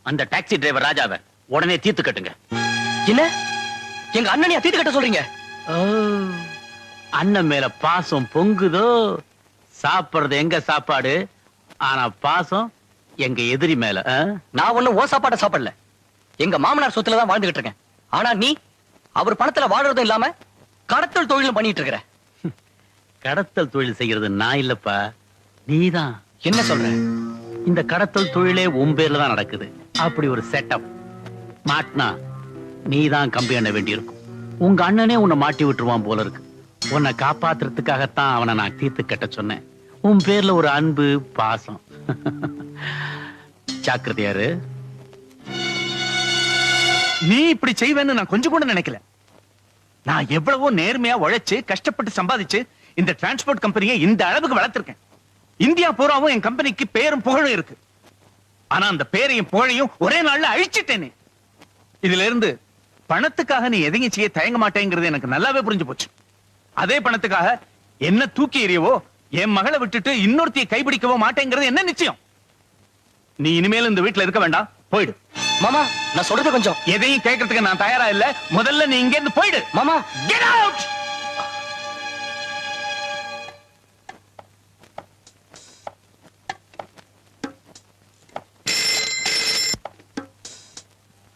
அந்த டாக்ஸி டிரைவர் ராஜாவை உடனே தீர்த்து கட்டுங்க. என்ன எங்க அண்ணனையா தீர்த்து கட்ட சொல்றீங்க? அண்ணன் மேல பாசம் பொங்குதோ? சாப்பிடுறது எங்க சாப்பாடு, ஆனா பாசம் எங்க எதிரி மேல. நான் ஒண்ணும் ஓ சாப்பாட்ட சாப்பிடல, எங்க மாமனார் சொத்துல தான் வாழ்ந்துகிட்டு இருக்கேன். ஆனா நீ அவர் பணத்துல வாழறதும் இல்லாம கடத்தல் தொழிலும் பண்ணிட்டு இருக்கிற. கடத்தல் தொழில் செய்யறது நான் இல்லப்பா, நீதான். என்ன சொல்ற? இந்த கடத்தல் தொழிலே உன் பேர்ல தான் நடக்குது. அப்படி ஒரு செட்டப் மாட்டினா நீதான் கம்பி எண்ண வேண்டியிருக்கும். உங்க அண்ணனே உன்னை மாட்டி விட்டுருவான் போல இருக்கு. உன்னை காப்பாத்துறதுக்காகத்தான் அவனை நான் தீர்த்து கட்ட சொன்னேன். உன் பேர்ல ஒரு அன்பு பாசம். ஜாக்கிரதையாரு. நீ இப்படி செய்வேன்னு நான் கொஞ்சம் கூட நினைக்கல. நான் எவ்வளவோ நேர்மையா உழைச்சு கஷ்டப்பட்டு சம்பாதிச்சு இந்த டிரான்ஸ்போர்ட் கம்பெனியை இந்த அளவுக்கு வளர்த்திருக்கேன். இந்தியா பூராவும் என் கம்பெனிக்கு பேரும் புகழும் இருக்கு. ஆனா அந்த பேரையும் புகழையும் ஒரே நாள்ல அழிச்சிட்டேனே. இதுல இருந்து பணத்துக்காக நீ எதையும் செய்ய தயங்க மாட்டேங்கிறது எனக்கு நல்லாவே புரிஞ்சு போச்சு. அதே பணத்துக்காக என்ன தூக்கி எறியவோ என் மகளை விட்டுட்டு இன்னொருத்தையை கைப்பிடிக்கவோ மாட்டேங்கிறது என்ன நிச்சயம்? நீ இனிமேல் இந்த வீட்டுல இருக்க வேண்டாம், போயிடு. மாமா நான் சொல்றது கொஞ்சம். எதையும் கேட்கறதுக்கு நான் தயாரா இல்ல. முதல்ல நீ இங்க இருந்து போயிடு. மாமா கெட் அவுட்.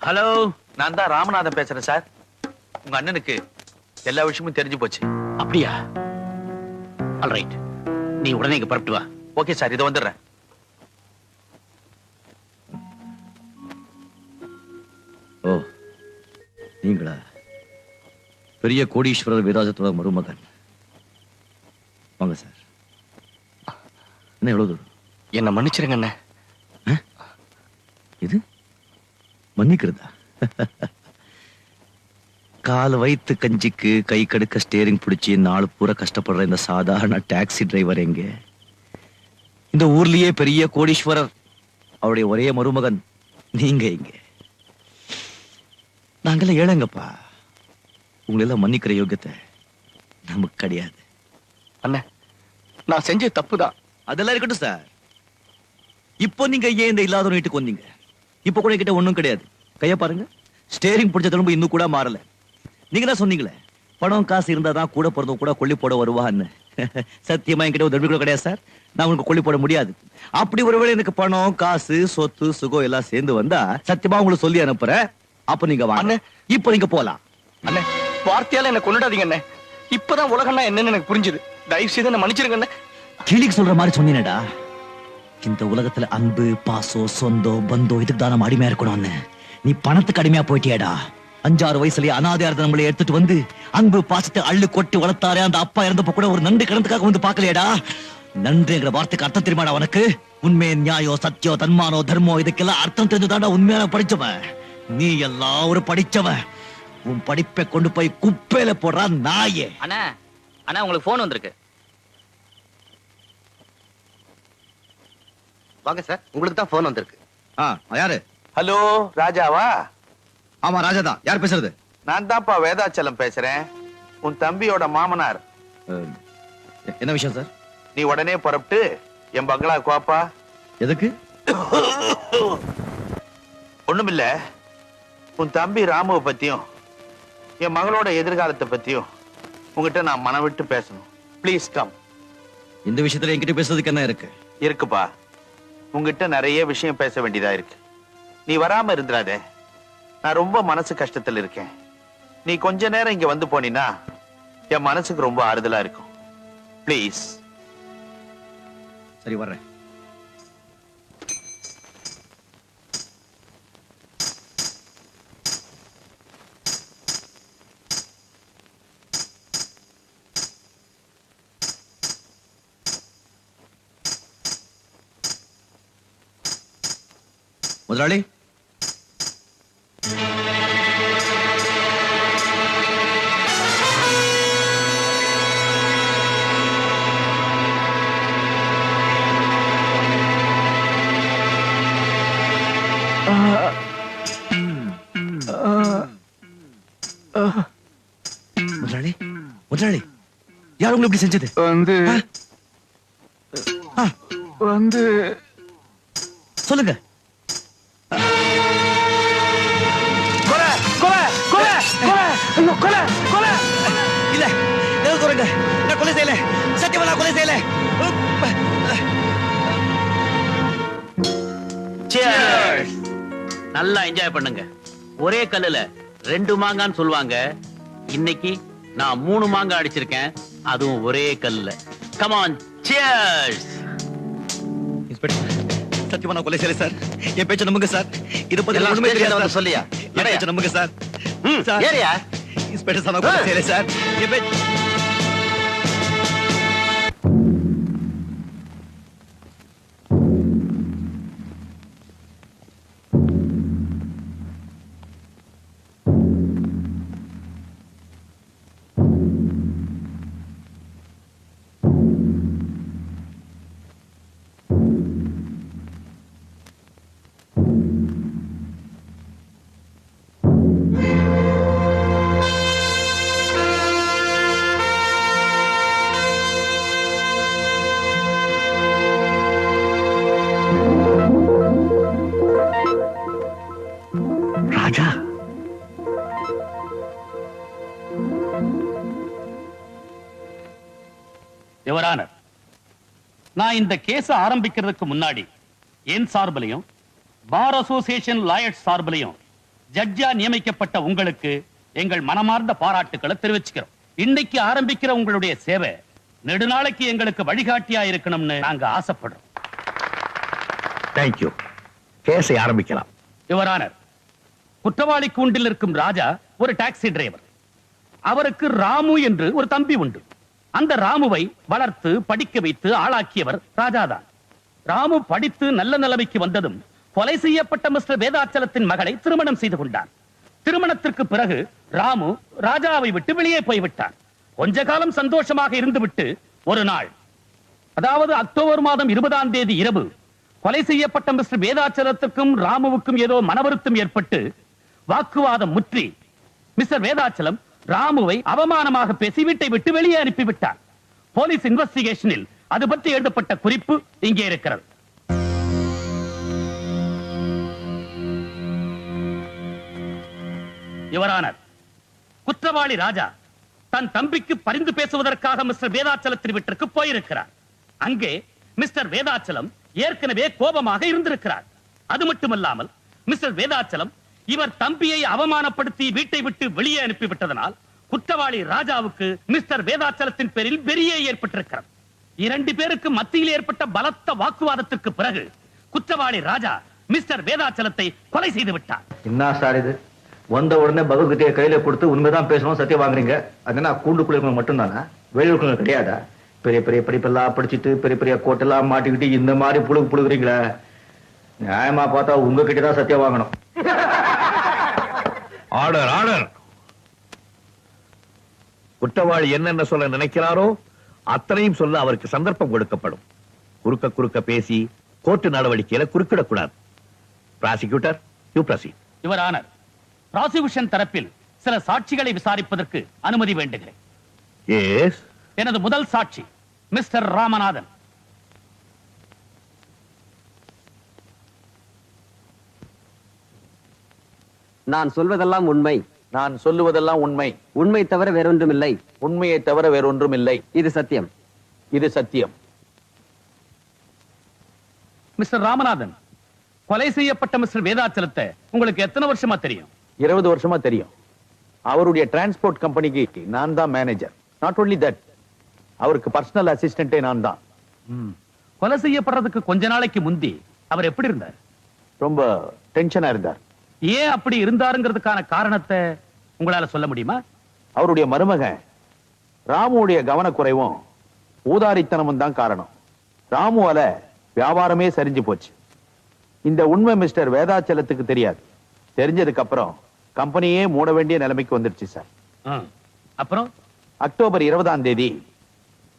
ஹலோ, நான் தான் ராமநாதன் பேசுறேன் சார். உங்க அண்ணனுக்கு எல்லா விஷயமும் தெரிஞ்சு போச்சு. அப்படியா? ஆல்ரைட், நீ உடனே இங்க புறப்பட்டு வா. ஓகே சார், இதை வந்துடுறேன். ஓ நீங்களா? பெரிய கோடீஸ்வரர் வீராஜத்தோட மருமகன். வாங்க சார். என்ன எவ்வளவு தூரம்? என்ன மன்னிச்சிருங்க அண்ணே. இது மன்னிக்கிறதா? கால் வைத்து கஞ்சிக்கு கை கடுக்க ஸ்டேரிங் பிடிச்சி நாலு பூரா கஷ்டப்படுற இந்த சாதாரண டாக்ஸி டிரைவர் எங்க? இந்த ஊர்லயே பெரிய கோடீஸ்வரர், அவருடைய ஒரே மருமகன் நீங்க இங்க. நாங்கெல்லாம் ஏழைங்கப்பா. உங்களெல்லாம் மன்னிக்கிற யோகியத்தை நமக்கு கிடையாது. அண்ணே நான் செஞ்ச தப்புதான். அதெல்லாம் இருக்கட்டும் சார். இப்போ நீங்க ஏன் இந்த இல்லாத வீட்டுக்கு வந்தீங்க? இப்போ கூட கிட்ட ஒண்ணும் கிடையாது. கைய பாருங்க, ஸ்டேரிங் பிடிச்ச திரும்ப இன்னும் கூட மாறல. நீங்க தான் சொன்னீங்களே பணம் காசு இருந்தாதான் கூட பிறந்தவங்க கூட கொல்லி போட வருவான்னு. சத்தியமா என்கிட்ட ஒரு கூட கிடையாது சார். நான் உங்களுக்கு கொல்லி போட முடியாது. அப்படி ஒருவேளை எனக்கு பணம் காசு சொத்து சுகம் எல்லாம் சேர்ந்து வந்தா சத்தியமா உங்களுக்கு சொல்லி அனுப்புறேன். அப்ப நீங்க வாங்க. இப்போ நீங்க போலாம். அண்ணே வார்த்தையால என்ன கொண்டுடாதீங்க அண்ணே. இப்பதான் உலகம்னா என்னன்னு எனக்கு புரிஞ்சுது. தயவு செய்து என்ன மன்னிச்சிருங்க அண்ணே. கிளிக்கு சொல்ற மாதிரி சொன்னீனடா. இந்த உலகத்துல அன்பு பாசம் சொந்தம் பந்தம் இதுக்கு தான் நம்ம அடிமையா இருக்கணும்னு. நீ பணத்துக்கு அடிமையா போயிட்டியாடா. 5-6 வயசுலயே அனாதையாரத்தை நம்மளை எடுத்துட்டு வந்து அன்பு பாசத்தை அள்ளு கொட்டி வளர்த்தாரே அந்த அப்பா இறந்தப்ப கூட ஒரு நன்றி கடந்துக்காக வந்து பாக்கலையடா. நன்றிங்கிற வார்த்தைக்கு அர்த்தம் தெரியுமாடா உனக்கு? உண்மை நியாயம் சத்தியம் தன்மானோ தர்மம் இதுக்கெல்லாம் அர்த்தம் தெரிஞ்சுதாண்டா உண்மையான படிச்சவன். நீ எல்லாம் ஒரு படிச்சவன். உன் படிப்பை கொண்டு போய் குப்பையில போடுறா நாயே. அண்ணா அண்ணா உங்களுக்கு போன் வந்திருக்கு. வாங்க சார், உங்களுக்கு தான் போன் வந்திருக்கு. யாரு? ஹலோ, ராஜாவா? ஆமா ராஜாதான். யார் பேசுறது? நான் தான்ப்பா வேதாச்சலம் பேசுறேன், உன் தம்பியோட மாமனார். என்ன விஷயம் சார்? நீ உடனே புறப்பட்டு என் பங்களா கோப்பா. எதுக்கு? ஒண்ணுமில்ல, உன் தம்பி ராமுவை பத்தியும் என் மகளோட எதிர்காலத்தை பத்தியும் உங்ககிட்ட நான் மனம் விட்டு பேசணும். Please come. இந்த விஷயத்துல என்கிட்ட பேசுறதுக்கு என்ன இருக்கு? இருக்குப்பா, உங்ககிட்ட நிறைய விஷயம் பேச வேண்டியதா இருக்கு. நீ வராம இருந்துடாதே. நான் ரொம்ப மனசு கஷ்டத்துல இருக்கேன். நீ கொஞ்ச நேரம் இங்க வந்து போனீன்னா என் மனசுக்கு ரொம்ப ஆறுதலா இருக்கும். ப்ளீஸ். சரி வர்றேன். முதலாளி முதலாளி முதலாளி யார் உங்களுக்கு இப்படி செஞ்சது? வந்து சொல்லுங்க. கொலை கொலை கொலை கொலை ஐயோ கொலை கொலை இல்ல சொல்லுங்க, நான் கொலை செய்யல, சத்தியமா நான் கொலை செய்யல. நல்லா என்ஜாய் பண்ணுங்க. ஒரே கல்லுல 2 மாங்கான்னு சொல்லுவாங்க. இன்னைக்கு நான் 3 மாங்காய் அடிச்சிருக்கேன், அதுவும் ஒரே கல்லுல. Come on, cheers. சத்தியமா நான் கொலை செய்யல சார். என் பேச்ச நம்புங்க சார். இத பத்தி ஒண்ணுமே தெரியாத சொல்லியா? என் பேச்ச நம்புங்க சார். ஏரியா இன்ஸ்பெக்டர் சார், நான் கொலை செய்யல சார். என் பேச்ச ராஜா, யுவர் ஆனர், நான் இந்த கேஸ் ஆரம்பிக்கிறதுக்கு முன்னாடி என் சார்பிலையும் பார் அசோசியேஷன் லாயர்ஸ் சார்பிலையும் ஜட்ஜா நியமிக்கப்பட்ட உங்களுக்கு எங்கள் மனமார்ந்த பாராட்டுக்களை தெரிவிச்சுக்கிறோம். இன்னைக்கு ஆரம்பிக்கிற உங்களுடைய சேவை நெடுநாளைக்கு எங்களுக்கு வழிகாட்டியா இருக்கணும்னு நாங்க ஆசைப்படுறோம். தேங்க்யூ. கேஸை ஆரம்பிக்கலாம். யுவர் ஆனர், குற்றவாளி கூண்டில் இருக்கும் ராஜா ஒரு டாக்ஸி டிரைவர். அவருக்கு ராமு என்று ஒரு தம்பி உண்டு. அந்த ராமுவை வளர்த்து படிக்க வைத்து ஆளாக்கியவர் ராஜாதான். ராமு படித்து நல்ல நிலைமைக்கு வந்ததும் கொலை செய்யப்பட்ட மிஸ்டர் வேதாச்சலத்தின் மகளை திருமணம் செய்து கொண்டார். திருமணத்திற்கு பிறகு ராமு ராஜாவை விட்டு வெளியே போய்விட்டார். கொஞ்ச காலம் சந்தோஷமாக இருந்துவிட்டு ஒரு நாள், அதாவது அக்டோபர் மாதம் 20ஆம் தேதி இரவு, கொலை செய்யப்பட்ட மிஸ்டர் வேதாச்சலத்துக்கும் ராமுவுக்கும் ஏதோ மனவருத்தம் ஏற்பட்டு வாக்குவாதம் முற்றி மிஸ்டர் வேதாச்சலம் ராமுவை அவமானமாக பேசி வீட்டை விட்டு வெளியே அனுப்பிவிட்டார். போலீஸ் இன்வெஸ்டிகேஷனில் அது பற்றி எழுதப்பட்ட குறிப்பு இங்கே இருக்கிறது. யுவரானர், குற்றவாளி ராஜா தன் தம்பிக்கு பரிந்து பேசுவதற்காக மிஸ்டர் வேதாச்சலத்தின் வீட்டிற்கு போயிருக்கிறார். அங்கே மிஸ்டர் வேதாச்சலம் ஏற்கனவே கோபமாக இருந்திருக்கிறார். அது மட்டுமல்லாமல் மிஸ்டர் வேதாச்சலம் இவர் தம்பியை அவமானப்படுத்தி வீட்டை விட்டு வெளியே அனுப்பிவிட்டதனால் குற்றவாளி ராஜாவுக்கு மிஸ்டர் வேதாச்சலத்தின் பேரில் வெறியே ஏற்பட்டிருக்கிறது. 2 பேருக்கு மத்தியில் ஏற்பட்ட பலத்த வாக்குவாதத்திற்கு பிறகு குற்றவாளி ராஜா மிஸ்டர் வேதாச்சலத்தை கொலை செய்து விட்டார். என்ன சார் இது? வந்த உடனே பகவத்கீதையை கையில கொடுத்து உண்மைதான் பேசணும் சத்தியம் வாங்குறீங்க. அது நான் கூண்டுக்குள்ள இருக்கவங்க மட்டும்தானா? வெளியூருக்குள்ள கிடையாதா? பெரிய பெரிய படிப்பெல்லாம் படிச்சுட்டு பெரிய பெரிய கோட்டெல்லாம் மாட்டிக்கிட்டு இந்த மாதிரி புழுகுறீங்களே, நியாயமா பார்த்தா உங்ககிட்ட தான் சத்தியம் வாங்கணும். Order order. குற்றவாளி என்னென்ன சொல்ல நினைக்கிறாரோ அத்தனையும் சொல்ல அவருக்கு சந்தர்ப்பம் கொடுக்கப்படும். குறுக்க குறுக்க பேசி கோர்ட்டு நடவடிக்கையில குறுக்கிடக்கூடாது. Prosecutor, you proceed. Your honour, prosecution தரப்பில் சில சாட்சிகளை விசாரிப்பதற்கு அனுமதி வேண்டுகிறேன். எஸ். எனது முதல் சாட்சி மிஸ்டர் ராமநாதன். நான் சொல்வதெல்லாம் உண்மை. நான் சொல்லுவதெல்லாம் உண்மை. உண்மை தவிர வேறொன்றும் இல்லை. உண்மையை தவிர வேறொன்றும் இல்லை. இது சத்தியம். இது சத்தியம். மிஸ்டர் ராமநாதன், கொலை செய்யப்பட்ட மிஸ்டர் வேதாச்சலத்தை உங்களுக்கு எத்தனை வருஷமா தெரியும்? 20 வருஷமா தெரியும். அவருடைய டிரான்ஸ்போர்ட் கம்பெனிக்கு நான் தான் மேனேஜர். நாட் ஒன்லி தட், அவருக்கு பர்சனல் அசிஸ்டன்டே நான் தான். கொலை செய்யப்படுறதுக்கு கொஞ்ச நாளைக்கு முந்தி அவர் எப்படி இருந்தார்? ரொம்ப டென்ஷனா இருந்தார். ஏன் அப்படி இருந்தாருங்கிறதுக்கான காரணத்தை உங்களால சொல்ல முடியுமா? அவருடைய மருமகன் ராமுடைய கவனக்குறைவும் ஊதாரித்தனமும் தான் காரணம். ராமுவால வியாபாரமே சரிஞ்சு போச்சு. இந்த உண்மை மிஸ்டர் வேதாச்சலத்துக்கு தெரியாது. தெரிஞ்சதுக்கு அப்புறம் கம்பெனியே மூட வேண்டிய நிலைமைக்கு வந்துருச்சு சார். அப்புறம் அக்டோபர் 20ஆம் தேதி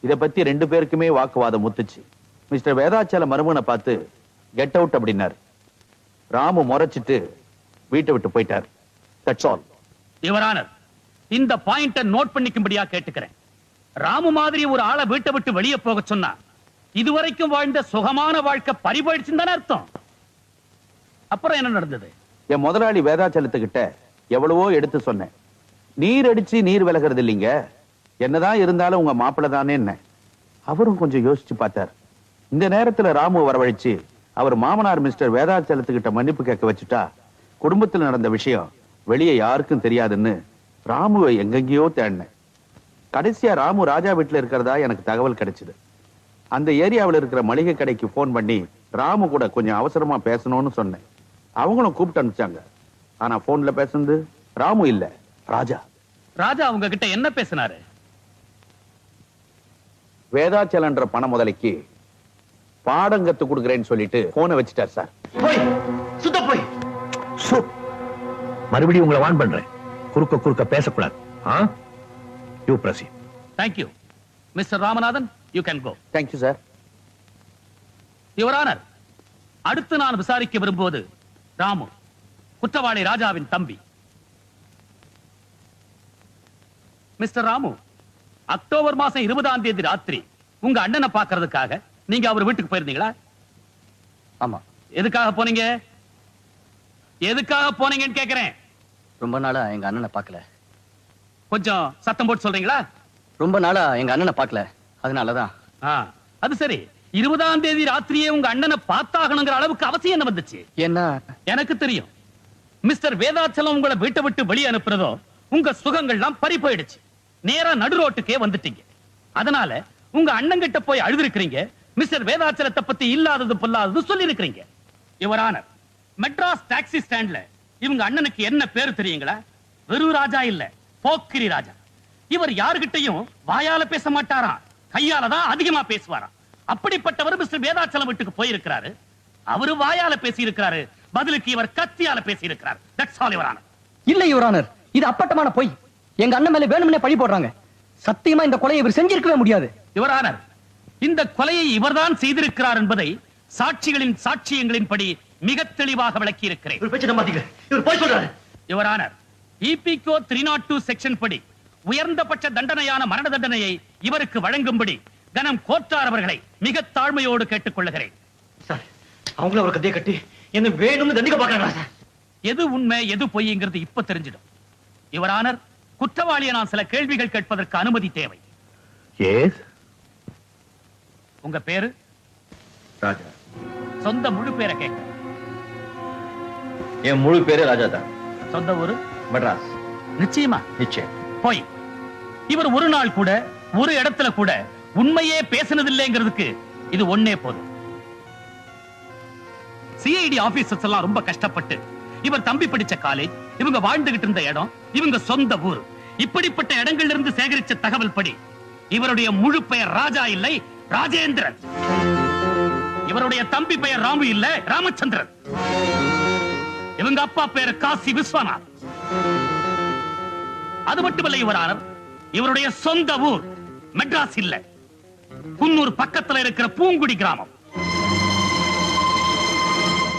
இத பத்தி 2 பேருக்குமே வாக்குவாதம் முத்துச்சு. மிஸ்டர் வேதாச்சல மருமகனை பார்த்து கெட் அவுட் அப்படின்னாரு. ராமு முறைச்சிட்டு வீட்டை விட்டு போயிட்டார். That's all. யுவர் ஆனர், இந்த பாயிண்ட நோட் பண்ணிக்கும்படியா கேட்டுக்கிறேன். ராமு மாதிரி ஒரு ஆளை வீட்டை விட்டு வெளியே போக சொன்னா இதுவரைக்கும் வாழ்ந்த சுகமான வாழ்க்கை பறிபோயிடுச்சுன்னு தானே அர்த்தம். அப்புறம் என்ன நடந்தது? என் முதலாளி வேதாச்சலத்துக்கிட்ட எவ்வளவோ எடுத்து சொன்னேன். நீர் அடிச்சு நீர் விலகிறது இல்லைங்க, என்னதான் இருந்தாலும் உங்க மாப்பிள்ள தானே என்ன. அவரும் கொஞ்சம் யோசிச்சு பார்த்தார். இந்த நேரத்துல ராமு வரவழைச்சு அவர் மாமனார் மிஸ்டர் வேதாச்சலத்துக்கிட்ட மன்னிப்பு கேட்க வச்சுட்டா குடும்பத்தில் நடந்த விஷயம் வெளியே யாருக்கும் தெரியாதுன்னு ராமுவை எங்கெங்கயோ தேடினேன். கடைசியா ராமு ராஜா வீட்டுல இருக்கிறதா எனக்கு தகவல் கிடைச்சது. அந்த ஏரியாவில் இருக்கிற மளிகை கடைக்கு போன் பண்ணி ராமு கூட கொஞ்சம் அவசரமா பேசணும்னு சொன்னேன். அவங்களும் கூப்பிட்டு அனுப்பிச்சாங்க. ஆனா போன்ல பேசுனது ராமு இல்ல, ராஜா. ராஜா அவங்க கிட்ட என்ன பேசினாரு? வேதாச்சலன்ற பண முதலைக்கு பாடம் கத்து கொடுக்கிறேன்னு சொல்லிட்டு போனை வச்சுட்டார் சார். போய் சுத்த போய் மறுபடியும் உங்களை வான் பண்றேன், குறுக்க குறுக்க பேசக்கூடாது. You proceed. Thank you mister Ramanathan. You can go. Thank you sir. Your honour, அடுத்து நான் விசாரிக்க விரும்புவது ராமு, குற்றவாளி ராஜாவின் தம்பி. மிஸ்டர் ராமு, அக்டோபர் மாசம் 20ஆம் தேதி ராத்திரி உங்க அண்ணனை பார்க்கிறதுக்காக நீங்க அவர் வீட்டுக்கு போயிருந்தீங்களா? ஆமா. எதுக்காக போனீங்க? எதுக்காக போனீங்கன்னு கேக்குறேன். ரொம்ப நாளா எங்க அண்ணனை பார்க்கல. கொஞ்சம் சத்தம் போட்டு சொல்றீங்களா? ரொம்ப நாளா எங்க அண்ணனை பார்க்கல, அதனாலதான். அது சரி, 20ஆம் தேதி ராத்திரியே உங்க அண்ணனை பார்த்தாகணுங்கிற அளவுக்கு அவசியம் என்ன வந்துச்சு? என்ன? எனக்கு தெரியும். மிஸ்டர் வேதாச்சலம் உங்களை வீட்டை விட்டு வெளியே அனுப்புறதோ உங்க சுகங்கள்லாம் பறி போயிடுச்சு. நேரா நடு ரோட்டுக்கே வந்துட்டீங்க. அதனால உங்க அண்ணன் கிட்ட போய் அழுதுருக்கீங்க. மிஸ்டர் வேதாச்சலத்தை பத்தி இல்லாதது பொல்லாதது சொல்லி இருக்கிறீங்க. யுவர் ஆனர், மெட்ராஸ் டாக்ஸி ஸ்டாண்ட்ல இவங்க அண்ணனுக்கு என்ன பேரு தெரியுங்களா? வெறு ராஜா இல்ல, போக்கிரி ராஜா. இவர் யாருகிட்டையும் வாயால பேச மாட்டாராம், கையால தான் அதிகமா பேசுவாராம். அப்படிப்பட்டவர் மிஸ்டர் வேதாச்சலம் வீட்டுக்கு போயிருக்கிறாரு. அவரு வாயால பேசி இருக்கிறாரு, பதிலுக்கு இவர் கத்தியால பேசி இருக்கிறார். That's all your honour. இல்ல யுவர் ஆனர், இது அப்பட்டமான பொய். எங்க அண்ணன் மேல வேணும்னே பழி போடுறாங்க. சத்தியமா இந்த கொலையை இவர் செஞ்சிருக்கவே முடியாது. யுவர் ஆனர், இந்த கொலையை இவர்தான் செய்திருக்கிறார் என்பதை சாட்சிகளின் சாட்சியங்களின்படி மிக தெளிவாக விளக்கி இருக்கிறேன். யுவர் ஆனர், EPCO 302 செக்ஷன் படி உயர்ந்தபட்ச தண்டனையான மரண தண்டனையை இவருக்கு வழங்கும்படி கனம் கோட்டார் அவர்களை மிக தாழ்மையோடு கேட்டுக் கொள்ளுகிறேன். அவங்கள ஒரு கதையை கட்டி என்ன வேணும்னு தண்டிக்க பாக்குறாங்களா சார்? எது உண்மை எது பொய்ங்கிறது இப்ப தெரிஞ்சிடும். யுவர் ஆனர், குற்றவாளியை நான் சில கேள்விகள் கேட்பதற்கு அனுமதி தேவை. உங்க பேரு? ராஜா. சொந்த முழு பேரை கேட்க. என் முழு பேரு ராஜா தான். சொந்த ஊரு? மெட்ராஸ். நிச்சயமா? நிச்சயம். போய் இவர் ஒரு நாள் கூட ஒரு இடத்துல கூட உண்மையே பேசினதில்லைங்கிறதுக்கு இது ஒன்னே போதும். சிஐடி ஆபீசர்ஸ் எல்லாம் ரொம்ப கஷ்டப்பட்டு இவர் தம்பி படிச்ச காலேஜ், இவங்க வாழ்ந்துகிட்டு இருந்த இடம், இவங்க சொந்த ஊர், இப்படிப்பட்ட இடங்கள்ல இருந்து சேகரிச்ச தகவல் படி இவருடைய முழு பெயர் ராஜா இல்லை, ராஜேந்திரன். இவருடைய தம்பி பெயர் ராமு இல்ல, ராமச்சந்திரன். இவங்க அப்பா பெயர் காசி விஸ்வநாத். அது மட்டுமல்ல யுவர் ஆனர், இவருடைய சொந்த ஊர் மெட்ராஸ் இல்ல, குன்னூர் பக்கத்துல இருக்கிற பூங்குடி கிராமம்.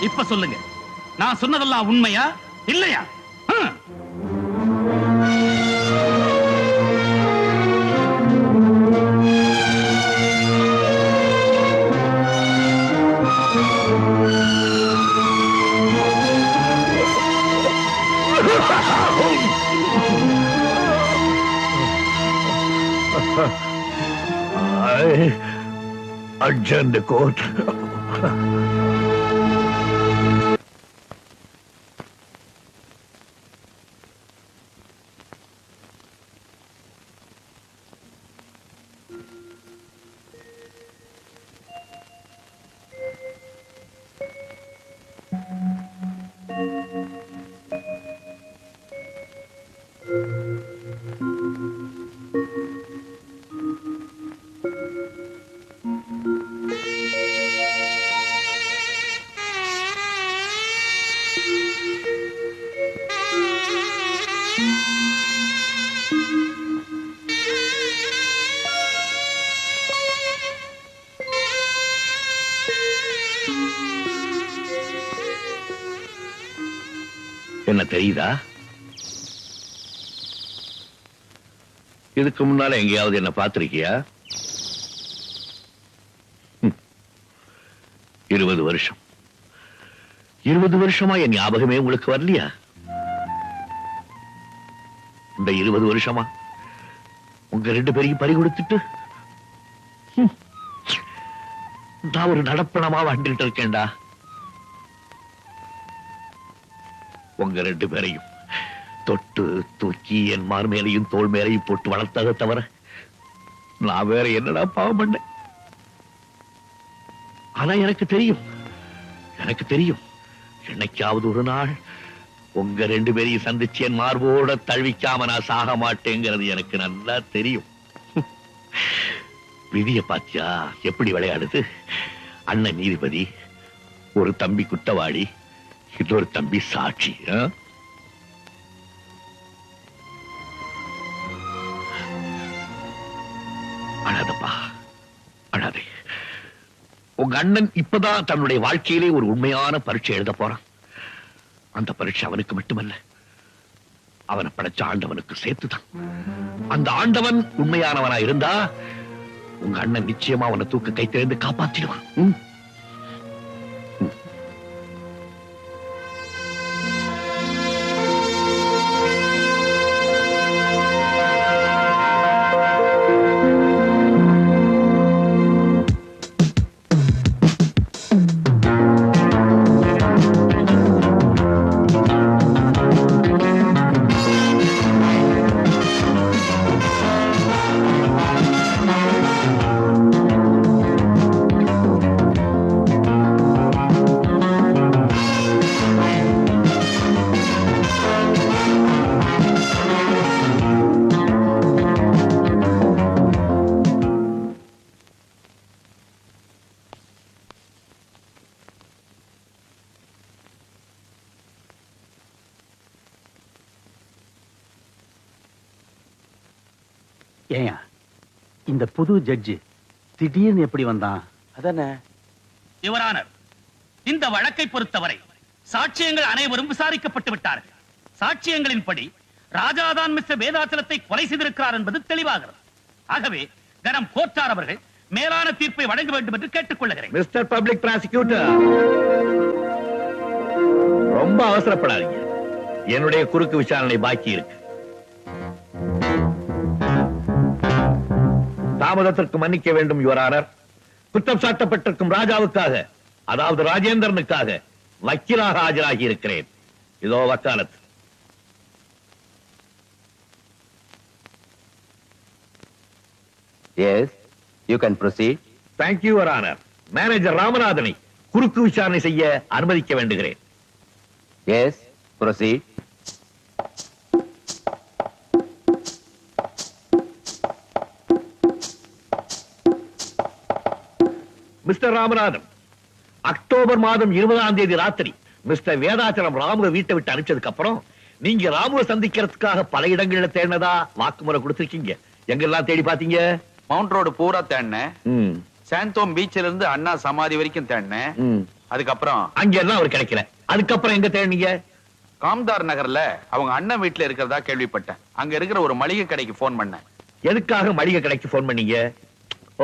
இப்ப சொல்லுங்க, நான் சொன்னதெல்லாம் உண்மையா இல்லையா? I adjourn the court. என்ன தெரியுதா? இதுக்கு முன்னால எங்கேயாவது என்ன பார்த்திருக்கியா? 20 வருஷம் 20 வருஷமா என் ஞாபகமே உங்களுக்கு வரலையா? இந்த 20 வருஷமா உங்க 2 பேரையும் பறி கொடுத்துட்டு நான் ஒரு நடப்பணமா வாழ்ந்துட்டு இருக்கேன்டா. உங்க 2 பேரையும் தொட்டு தூக்கி என் மார் மேலையும் தோல் மேலையும் போட்டு வளர்த்ததை தவிர நான் வேற என்னடா பாவம் பண்ணேன்? ஆனா எனக்கு தெரியும் என்னைக்காவது ஒரு நாள் உங்க 2 பேரையும் சந்திச்சு என் மார்போட தழுவிக்காம நான் சாக மாட்டேங்கிறது எனக்கு நல்லா தெரியும். விதிய பாத்தியா எப்படி விளையாடுது? அண்ணன் நீதிபதி, ஒரு தம்பி குற்றவாளி, இன்னொரு தம்பி சாட்சி. அழாதப்பா, அழாதே. உங்க அண்ணன் இப்பதான் தன்னுடைய வாழ்க்கையிலே ஒரு உண்மையான பரீட்சை எழுத போறான். அந்த பரீட்சை அவனுக்கு மட்டுமல்ல, அவனை படைச்ச ஆண்டவனுக்கு சேர்த்துதான். அந்த ஆண்டவன் உண்மையானவனா இருந்தா உங்க அண்ணன் நிச்சயமா அவனை தூக்க கை திறந்து காப்பாத்திடுவான். ஏயா இந்த புது ஜட்ஜி திடீர்னு எப்படி வந்தான்? அதானே. யுவர் ஆனர், இந்த வழக்கை பொறுத்தவரை சாட்சியங்கள் அனைவரும் விசாரிக்கப்பட்டு விட்டார்கள். சாட்சியங்களின்படி ராஜாதான் மிஸ்டர் வேதாச்சலத்தை கொலை செய்திருக்கிறார் என்பது தெளிவாகிறது. ஆகவே கனம் கோர்ட்டார் அவர்கள் மேலான தீர்ப்பை வழங்க வேண்டும் என்று கேட்டுக்கொள்கிறேன். மிஸ்டர் பப்ளிக் ப்ராசிக்யூட்டர், ரொம்ப அவசரப்படாதீங்க. என்னுடைய குறுக்கு விசாரணை பாக்கி இருக்கு. தாமதத்திற்கு மன்னிக்க வேண்டும் யுவர் ஆனர். குற்றம் சாட்டப்பட்டிருக்கும் ராஜாவுக்காக, அதாவது ராஜேந்திரனுக்காக வக்கீலாக ஆஜராகி இருக்கிறேன். இதோ வக்காலத். Yes, you can proceed. Thank you, Your Honor. Manager ராமநாதனை குறுக்கு விசாரணை செய்ய அனுமதிக்க வேண்டுகிறேன். Yes, proceed. Mister Ramanathan, October மாதம் 20ஆம் தேதி ராத்திரி மிஸ்டர் வேதாச்சலம் ராமுவை வீட்டை விட்டு அனுப்பிச்சதுக்கு அப்புறம் நீங்க ராமுவை சந்திக்கிறதுக்காக பல இடங்கள்ல தேடினதா வாக்குமூலம் கொடுத்திருக்கீங்க. எங்கெல்லாம் தேடி பாத்தீங்க? மவுண்ட் ரோடு பூரா தேடினேன். சாந்தோம் பீச்ல இருந்து அண்ணா சமாதி வரைக்கும் தேடினேன். அதுக்கப்புறம் அங்கெல்லாம் அவர் கிடைக்கல. அதுக்கப்புறம் எங்க தேடினீங்க? காம்தார் நகர்ல அவங்க அண்ணன் வீட்டுல இருக்கிறதா கேள்விப்பட்டேன். அங்க இருக்கிற ஒரு மளிகை கடைக்கு போன் பண்ணேன். எதுக்காக மளிகை கடைக்கு போன் பண்ணீங்க?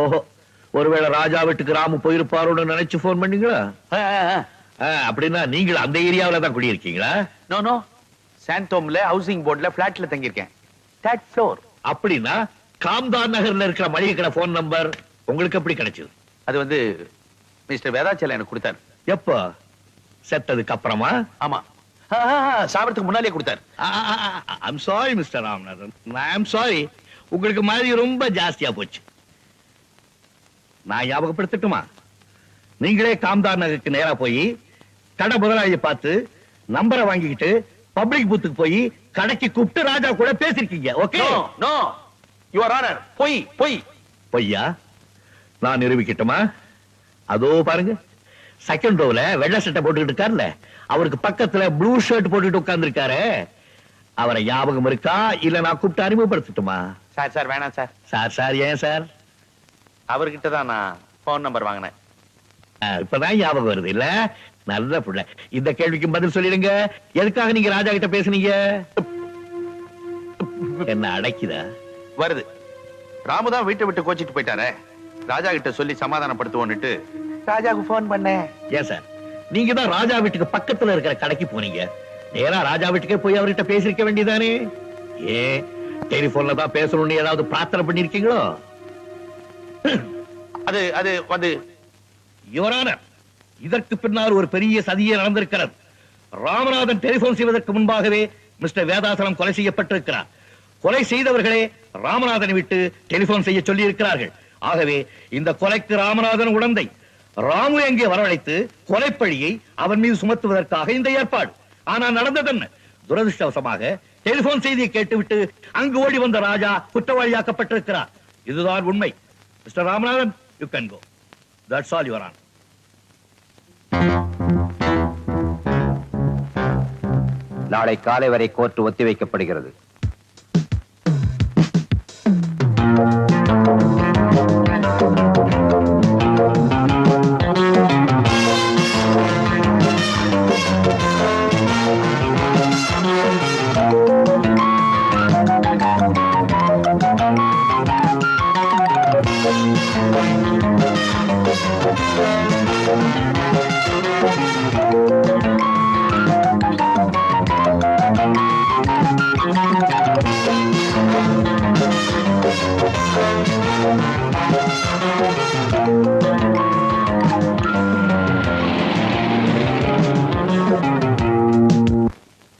ஓஹோ, ஒருவேளை ராஜா வீட்டுக்கு ராமு போயிருப்பாரோன்னு நினைச்சு போன் பண்ணீங்களா? அப்படின்னா நீங்கள் அந்த ஏரியாவில தான் குடியிருக்கீங்களா? நோ நோ, சாந்தோம்ல ஹவுசிங் போர்ட்ல பிளாட்ல தங்கியிருக்கேன். 3rd floor. அப்படின்னா காம்தார் நகர்ல இருக்கிற மளிகை கடை போன் நம்பர் உங்களுக்கு எப்படி கிடைச்சது? அது வந்து மிஸ்டர் வேதாச்சலம் எனக்கு கொடுத்தாரு. எப்போ? செத்ததுக்கு அப்புறமா? ஆமா, சாப்பிடறதுக்கு முன்னாலே கொடுத்தாரு. I'm sorry mister Ramanathan, I'm sorry. உங்களுக்கு மாதிரி ரொம்ப ஜாஸ்தியா போச்சு. நான் ஞாபகப்படுத்தட்டுமா? நீங்களே காம்தார் நகருக்கு நேரா போய் கடை முதலாளியை பார்த்து நம்பரை வாங்கிக்கிட்டு பப்ளிக் பூத்துக்கு போய் கடைக்கு கூப்பிட்டு ராஜா கூட பேசிருக்கீங்க. ஓகே? நோ யுவர் ஆனர், பொய் பொய். பொய்யா? நான் நிரூபிக்கட்டுமா? அதோ பாருங்க, செகண்ட் ரோல வெள்ளை சட்டை போட்டுக்கிட்டு இருக்காருல்ல, அவருக்கு பக்கத்துல ப்ளூ ஷர்ட் போட்டுட்டு உட்கார்ந்து இருக்காரு. அவரை ஞாபகம் இருக்கா? இல்ல நான் கூப்பிட்டு அறிமுகப்படுத்தட்டுமா? சார் சார் வேணாம் சார். சார் சார் ஏன் சார்? அவர்கிட்ட தான் நான் போன் நம்பர் வாங்கினேன். இப்பதான் ஞாபகம் வருது இல்ல? நல்ல புள்ள. இந்த கேள்விக்கு பதில் சொல்லிடுங்க. எதுக்காக நீங்க ராஜா கிட்ட பேசுனீங்க? என்ன அடைக்குதா? வருது. ராமுதான் வீட்டை விட்டு கோச்சிட்டு போயிட்டாரே, ராஜா கிட்ட சொல்லி சமாதானப்படுத்துவோன்னுட்டு ராஜாவுக்கு போன் பண்ணேன். ஏன் சார், நீங்க தான் ராஜா வீட்டுக்கு பக்கத்துல இருக்கிற கடைக்கு போனீங்க. நேரா ராஜா வீட்டுக்கே போய் அவர்கிட்ட பேசிருக்க வேண்டியதானே? ஏன் டெலிபோன்ல தான் பேசணும்னு ஏதாவது பிரார்த்தனை பண்ணிருக்கீங்களோ? அது அது வந்து யுவரான, இதற்கு பின்னால் ஒரு பெரிய சதியே நடந்திருக்கிறது. ராமநாதன் டெலிபோன் செய்வதற்கு முன்பாகவே மிஸ்டர் வேதாசலம் கொலை செய்யப்பட்டிருக்கிறார். கொலை செய்தவர்களே ராமநாதனை விட்டு டெலிபோன் செய்ய சொல்லி இருக்கிறார்கள். ஆகவே இந்த கொலைக்கு ராமநாதன் உடந்தை. ராமு எங்கே வரவழைத்து கொலைப்பழியை அவன் மீது சுமத்துவதற்காக இந்த ஏற்பாடு. ஆனால் நடந்தது என்ன? துரதிருஷ்டவசமாக டெலிபோன் செய்தியை கேட்டுவிட்டு அங்கு ஓடி வந்த ராஜா குற்றவாளியாக்கப்பட்டிருக்கிறார். இதுதான் உண்மை. Mister Ramanathan, you can go. That's all your honour. நாளை காலை வரை கோர்ட் ஒத்திவைக்கப்படுகிறது.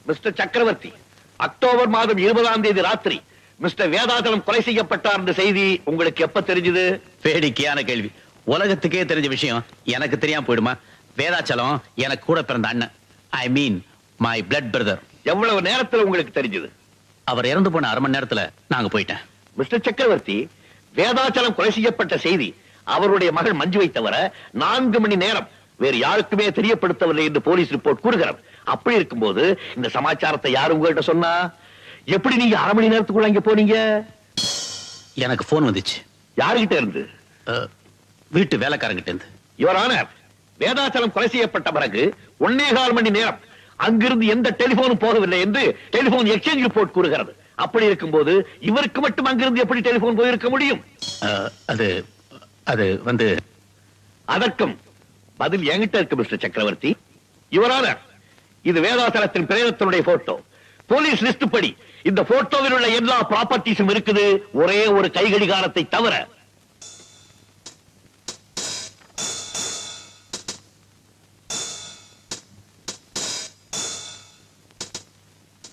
மிஸ்டர் சக்கரவர்த்தி, அக்டோபர் மாதம் 20ஆம் தேதி ராத்திரி மிஸ்டர் வேதாச்சலம் கொலை செய்யப்பட்டார் என்ற செய்தி உங்களுக்கு எப்ப தெரிஞ்சது? வேடிக்கையான கேள்வி. உலகத்துக்கே தெரிஞ்ச விஷயம் எனக்கு தெரியாம போயிடுமா? வேதாச்சலம் எனக்கு கூட பிறந்த அண்ணன். ஐ மீன் மை பிளட் பிரதர். எவ்வளவு நேரத்துல உங்களுக்கு தெரிஞ்சது? அவர் இறந்து போன 1/2 மணி நேரத்துல நாங்க போயிட்டேன். மிஸ்டர் சக்கரவர்த்தி, வேதாச்சலம் கொலை செய்யப்பட்ட செய்தி அவருடைய மகள் மஞ்சுவை தவிர 4 மணி நேரம் வேறு யாருக்குமே தெரியப்படுத்தவில்லை என்று போலீஸ் ரிப்போர்ட் கூறுகிறது. அப்படி இருக்கும்போது இந்த சமாச்சாரத்தை யாரு உங்ககிட்ட சொன்னா? எப்படி நீங்க 1/2 மணி நேரத்துக்குள்ள அங்க போனீங்க? எனக்கு போன் வந்துச்சு. யாருகிட்ட இருந்து? வீட்டு வேலைக்காரங்கிட்ட இருந்து. யுவர் ஆனர், வேதாச்சலம் கொலை செய்யப்பட்ட பிறகு 1.25 மணி நேரம் அங்கிருந்து எந்த டெலிபோனும் போகவில்லை என்று டெலிபோன் எக்ஸ்சேஞ்ச் ரிப்போர்ட் கூறுகிறது. அப்படி இருக்கும்போது இவருக்கு மட்டும் அங்கிருந்து எப்படி டெலிபோன் போயிருக்க முடியும்? அது அது வந்து அதற்கும் பதில் என்கிட்ட இருக்கு மிஸ்டர் சக்கரவர்த்தி. யுவர் ஆனர், இது வேதாச்சலத்தின் பிரேதத்தினுடைய போட்டோ. போலீஸ் லிஸ்ட் படி இந்த போட்டோவில் உள்ள எல்லா ப்ராப்பர்ட்டிஸும் இருக்குது, ஒரே ஒரு கைகடிகாரத்தை தவிர.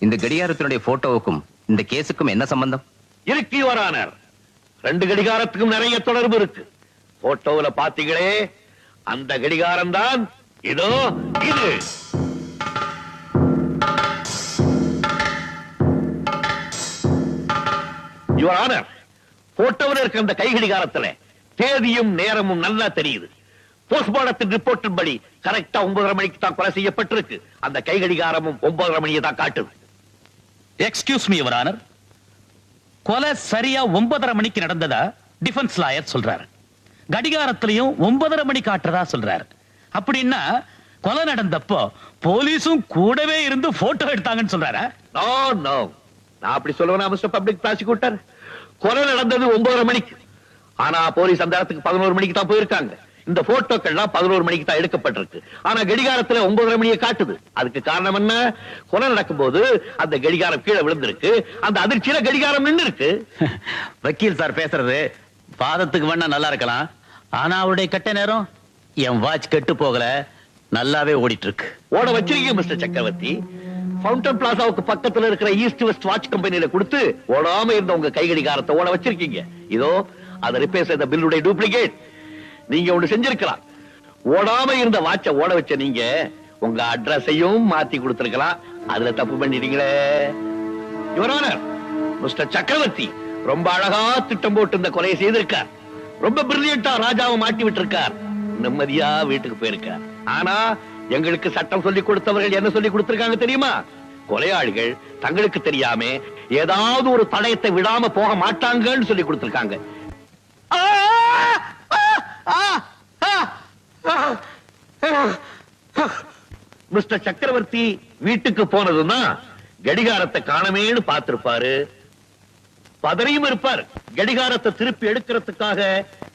இந்த கடிகாரத்தினுடைய போட்டோவுக்கும் இந்த கேஸுக்கும் என்ன சம்பந்தம் இருக்கு யுவர் ஆனர்? 2 கடிகாரத்துக்கும் நிறைய தொடர்பு இருக்கு. போட்டோவில் பாத்தீங்களே, அந்த கடிகாரம் தான் இதோ இது. யுவர் ஆனர், போட்டோவில் இருக்க அந்த கைகடிகாரத்துல தேதியும் நேரமும் நல்லா தெரியுது. போஸ்ட்மார்டத்தின் ரிப்போர்ட்டின் படி கரெக்டா 9:30 மணிக்கு தான் கொலை செய்யப்பட்டிருக்கு. அந்த கைகடிகாரமும் 9:30 மணியை தான் காட்டுது. எக்ஸ்கியூஸ் மீ யுவர் ஆனர், கொலை சரியா 9:30 மணிக்கு நடந்ததா டிஃபென்ஸ் லாயர் சொல்றாரு. கடிகாரத்திலையும் 9:30 மணி காட்டுறதா சொல்றாரு. அப்படின்னா கொலை நடந்தப்போ போலீஸும் கூடவே இருந்து போட்டோ எடுத்தாங்கன்னு சொல்றாரா? நோ நோ, நான் அப்படி சொல்லுவேனா மிஸ்டர் பப்ளிக் ப்ராசிக்யூட்டர்? கொலை நடந்தது 9:30 மணிக்கு. ஆனா போலீஸ் அந்த இடத்துக்கு 11 மணிக்கு தான் போயிருக்காங்க. இந்த போட்டோக்கள்லாம் 11 மணிக்கு தான் எடுக்கப்பட்டிருக்கு. ஆனா கடிகாரத்துல 9:30 மணியை காட்டுது. அதுக்கு காரணம் என்ன? கொலை நடக்கும்போது அந்த கடிகாரம் கீழே விழுந்திருக்கு. அந்த அதிர்ச்சியில கடிகாரம் நின்று இருக்கு. வக்கீல் சார் பேசுறது வாதத்துக்கு வேணா நல்லா இருக்கலாம். ஆனா அவருடைய கட்ட நேரம் என் வாட்ச் கெட்டு போகல, நல்லாவே ஓடிட்டு இருக்கு. ஓட வச்சிருக்கீங்க மிஸ்டர் சக்கரவர்த்தி. ஃபவுண்டன் பிளாசாவுக்கு பக்கத்துல இருக்கிற ஈஸ்ட் வெஸ்ட் வாட்ச் கம்பெனியில கொடுத்து ஓடாம இருந்த உங்க கை கடிகாரத்தை ஓட வச்சிருக்கீங்க. இதோ அதை ரிப்பேர் செய்த பில்லுடைய டூப்ளிகேட். நீங்க ஒண்ணு செஞ்சிருக்கலாம். ஓடாம இருந்த வாட்ச ஓட வச்ச நீங்க உங்க அட்ரஸையும் மாத்தி கொடுத்திருக்கலாம். அதுல தப்பு பண்ணிட்டீங்களே. யுவர் ஆனர், மிஸ்டர் சக்கரவர்த்தி ரொம்ப அழகா திட்டம் போட்டு இந்த கொலையை செய்திருக்கார். ரொம்ப பிரில்லியண்டா ராஜாவை மாட்டி விட்டு இருக்கார். நிம்மதியா வீட்டுக்கு போயிருக்கார். ஆனா எங்களுக்கு சட்டம் சொல்லி கொடுத்தவர்கள் என்ன சொல்லி கொடுத்திருக்காங்க தெரியுமா? கொலையாளிகள் தங்களுக்கு தெரியாம ஏதாவது ஒரு தடயத்தை விடாம போக மாட்டாங்கன்னு சொல்லி கொடுத்திருக்காங்க. மிஸ்டர் சக்கரவர்த்தி வீட்டுக்கு போனதுன்னா கடிகாரத்தை காணமேன்னு பார்த்திருப்பாரு. பதறியும் இருப்பார். கடிகாரத்தை திருப்பி எடுக்கிறதுக்காக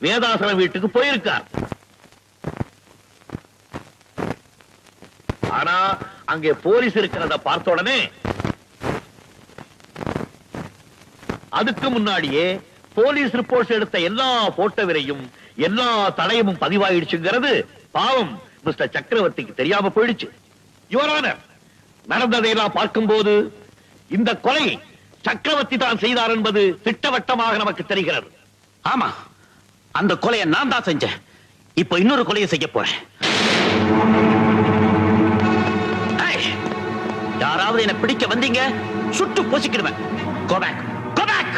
வேதாசலம் வீட்டுக்கு போயிருக்கார். ஆனா அங்கே போலீஸ் இருக்கிறத பார்த்த உடனே அதுக்கு முன்னாடியே போலீஸ் ரிப்போர்ட்ஸ் எடுத்த எல்லா போட்டோவிலையும் எல்லா தடயமும் பதிவாயிடுச்சுங்கிறது பாவம் மிஸ்டர் சக்கரவர்த்திக்கு தெரியாம போயிடுச்சு. யுவர் ஆனர், நடந்ததையெல்லாம் பார்க்கும்போது இந்த கொலை சக்கரவர்த்தி தான் செய்தார் என்பது திட்டவட்டமாக நமக்கு தெரிகிறது. ஆமா, அந்த கொலையை நான் தான் செஞ்சேன். இப்ப இன்னொரு கொலையை செய்ய போறேன். யாராவது என்ன பிடிக்க வந்தீங்க, சுட்டு போசிக்கிடுவேன். Go back. Go back.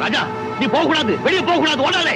ராஜா, நீ போக கூடாது, வெளியே போக கூடாது, ஓடாதே.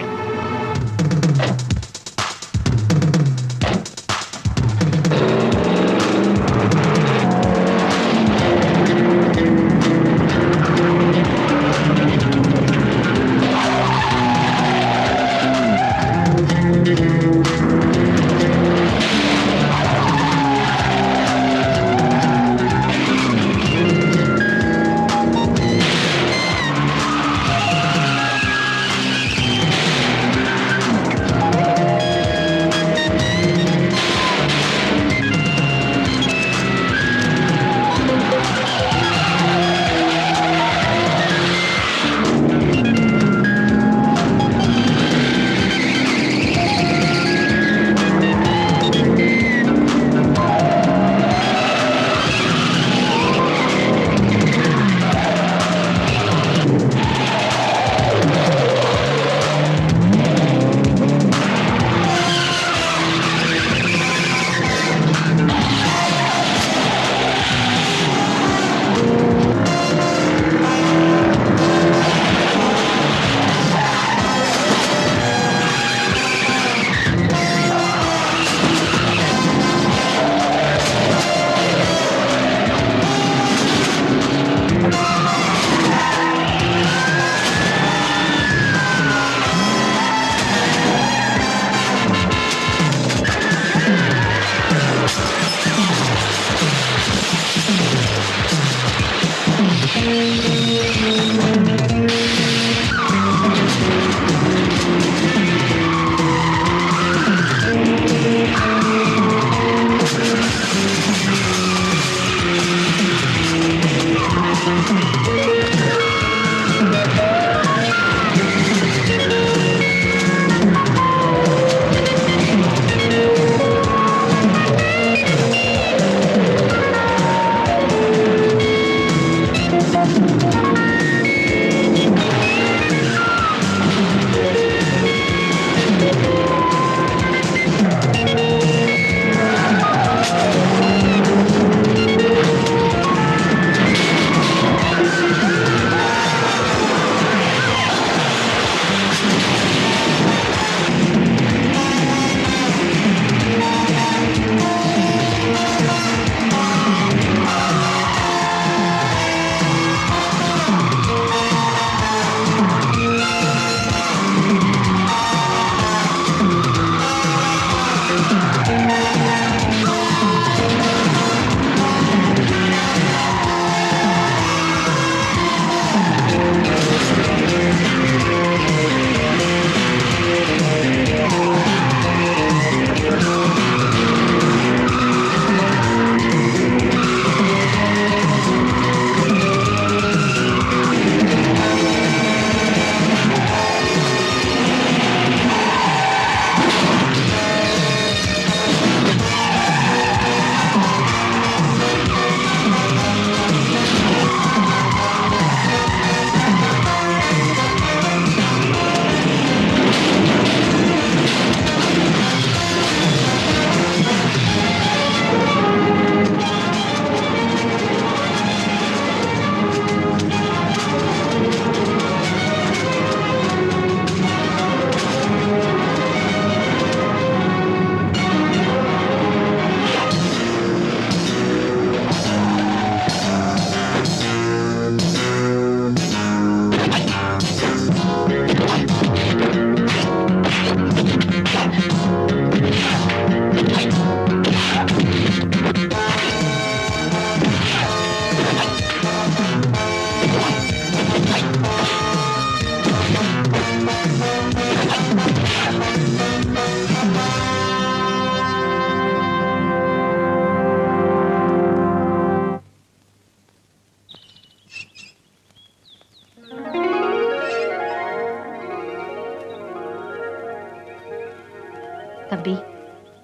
தம்பி,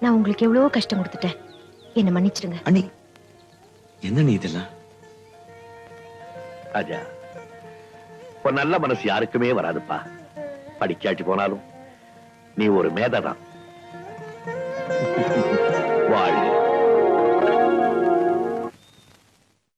நான் உங்களுக்கு எவ்வளவோ கஷ்டம் கொடுத்துட்டேன். என்ன மன்னிச்சிடுங்க. அண்ணி, என்ன நீ இதெல்லாம்? ராஜா, ஒரு நல்ல மனசு யாருக்குமே வராதுப்பா. படிக்காட்டி போனாலும் நீ ஒரு மேதைதான். வாழ்க.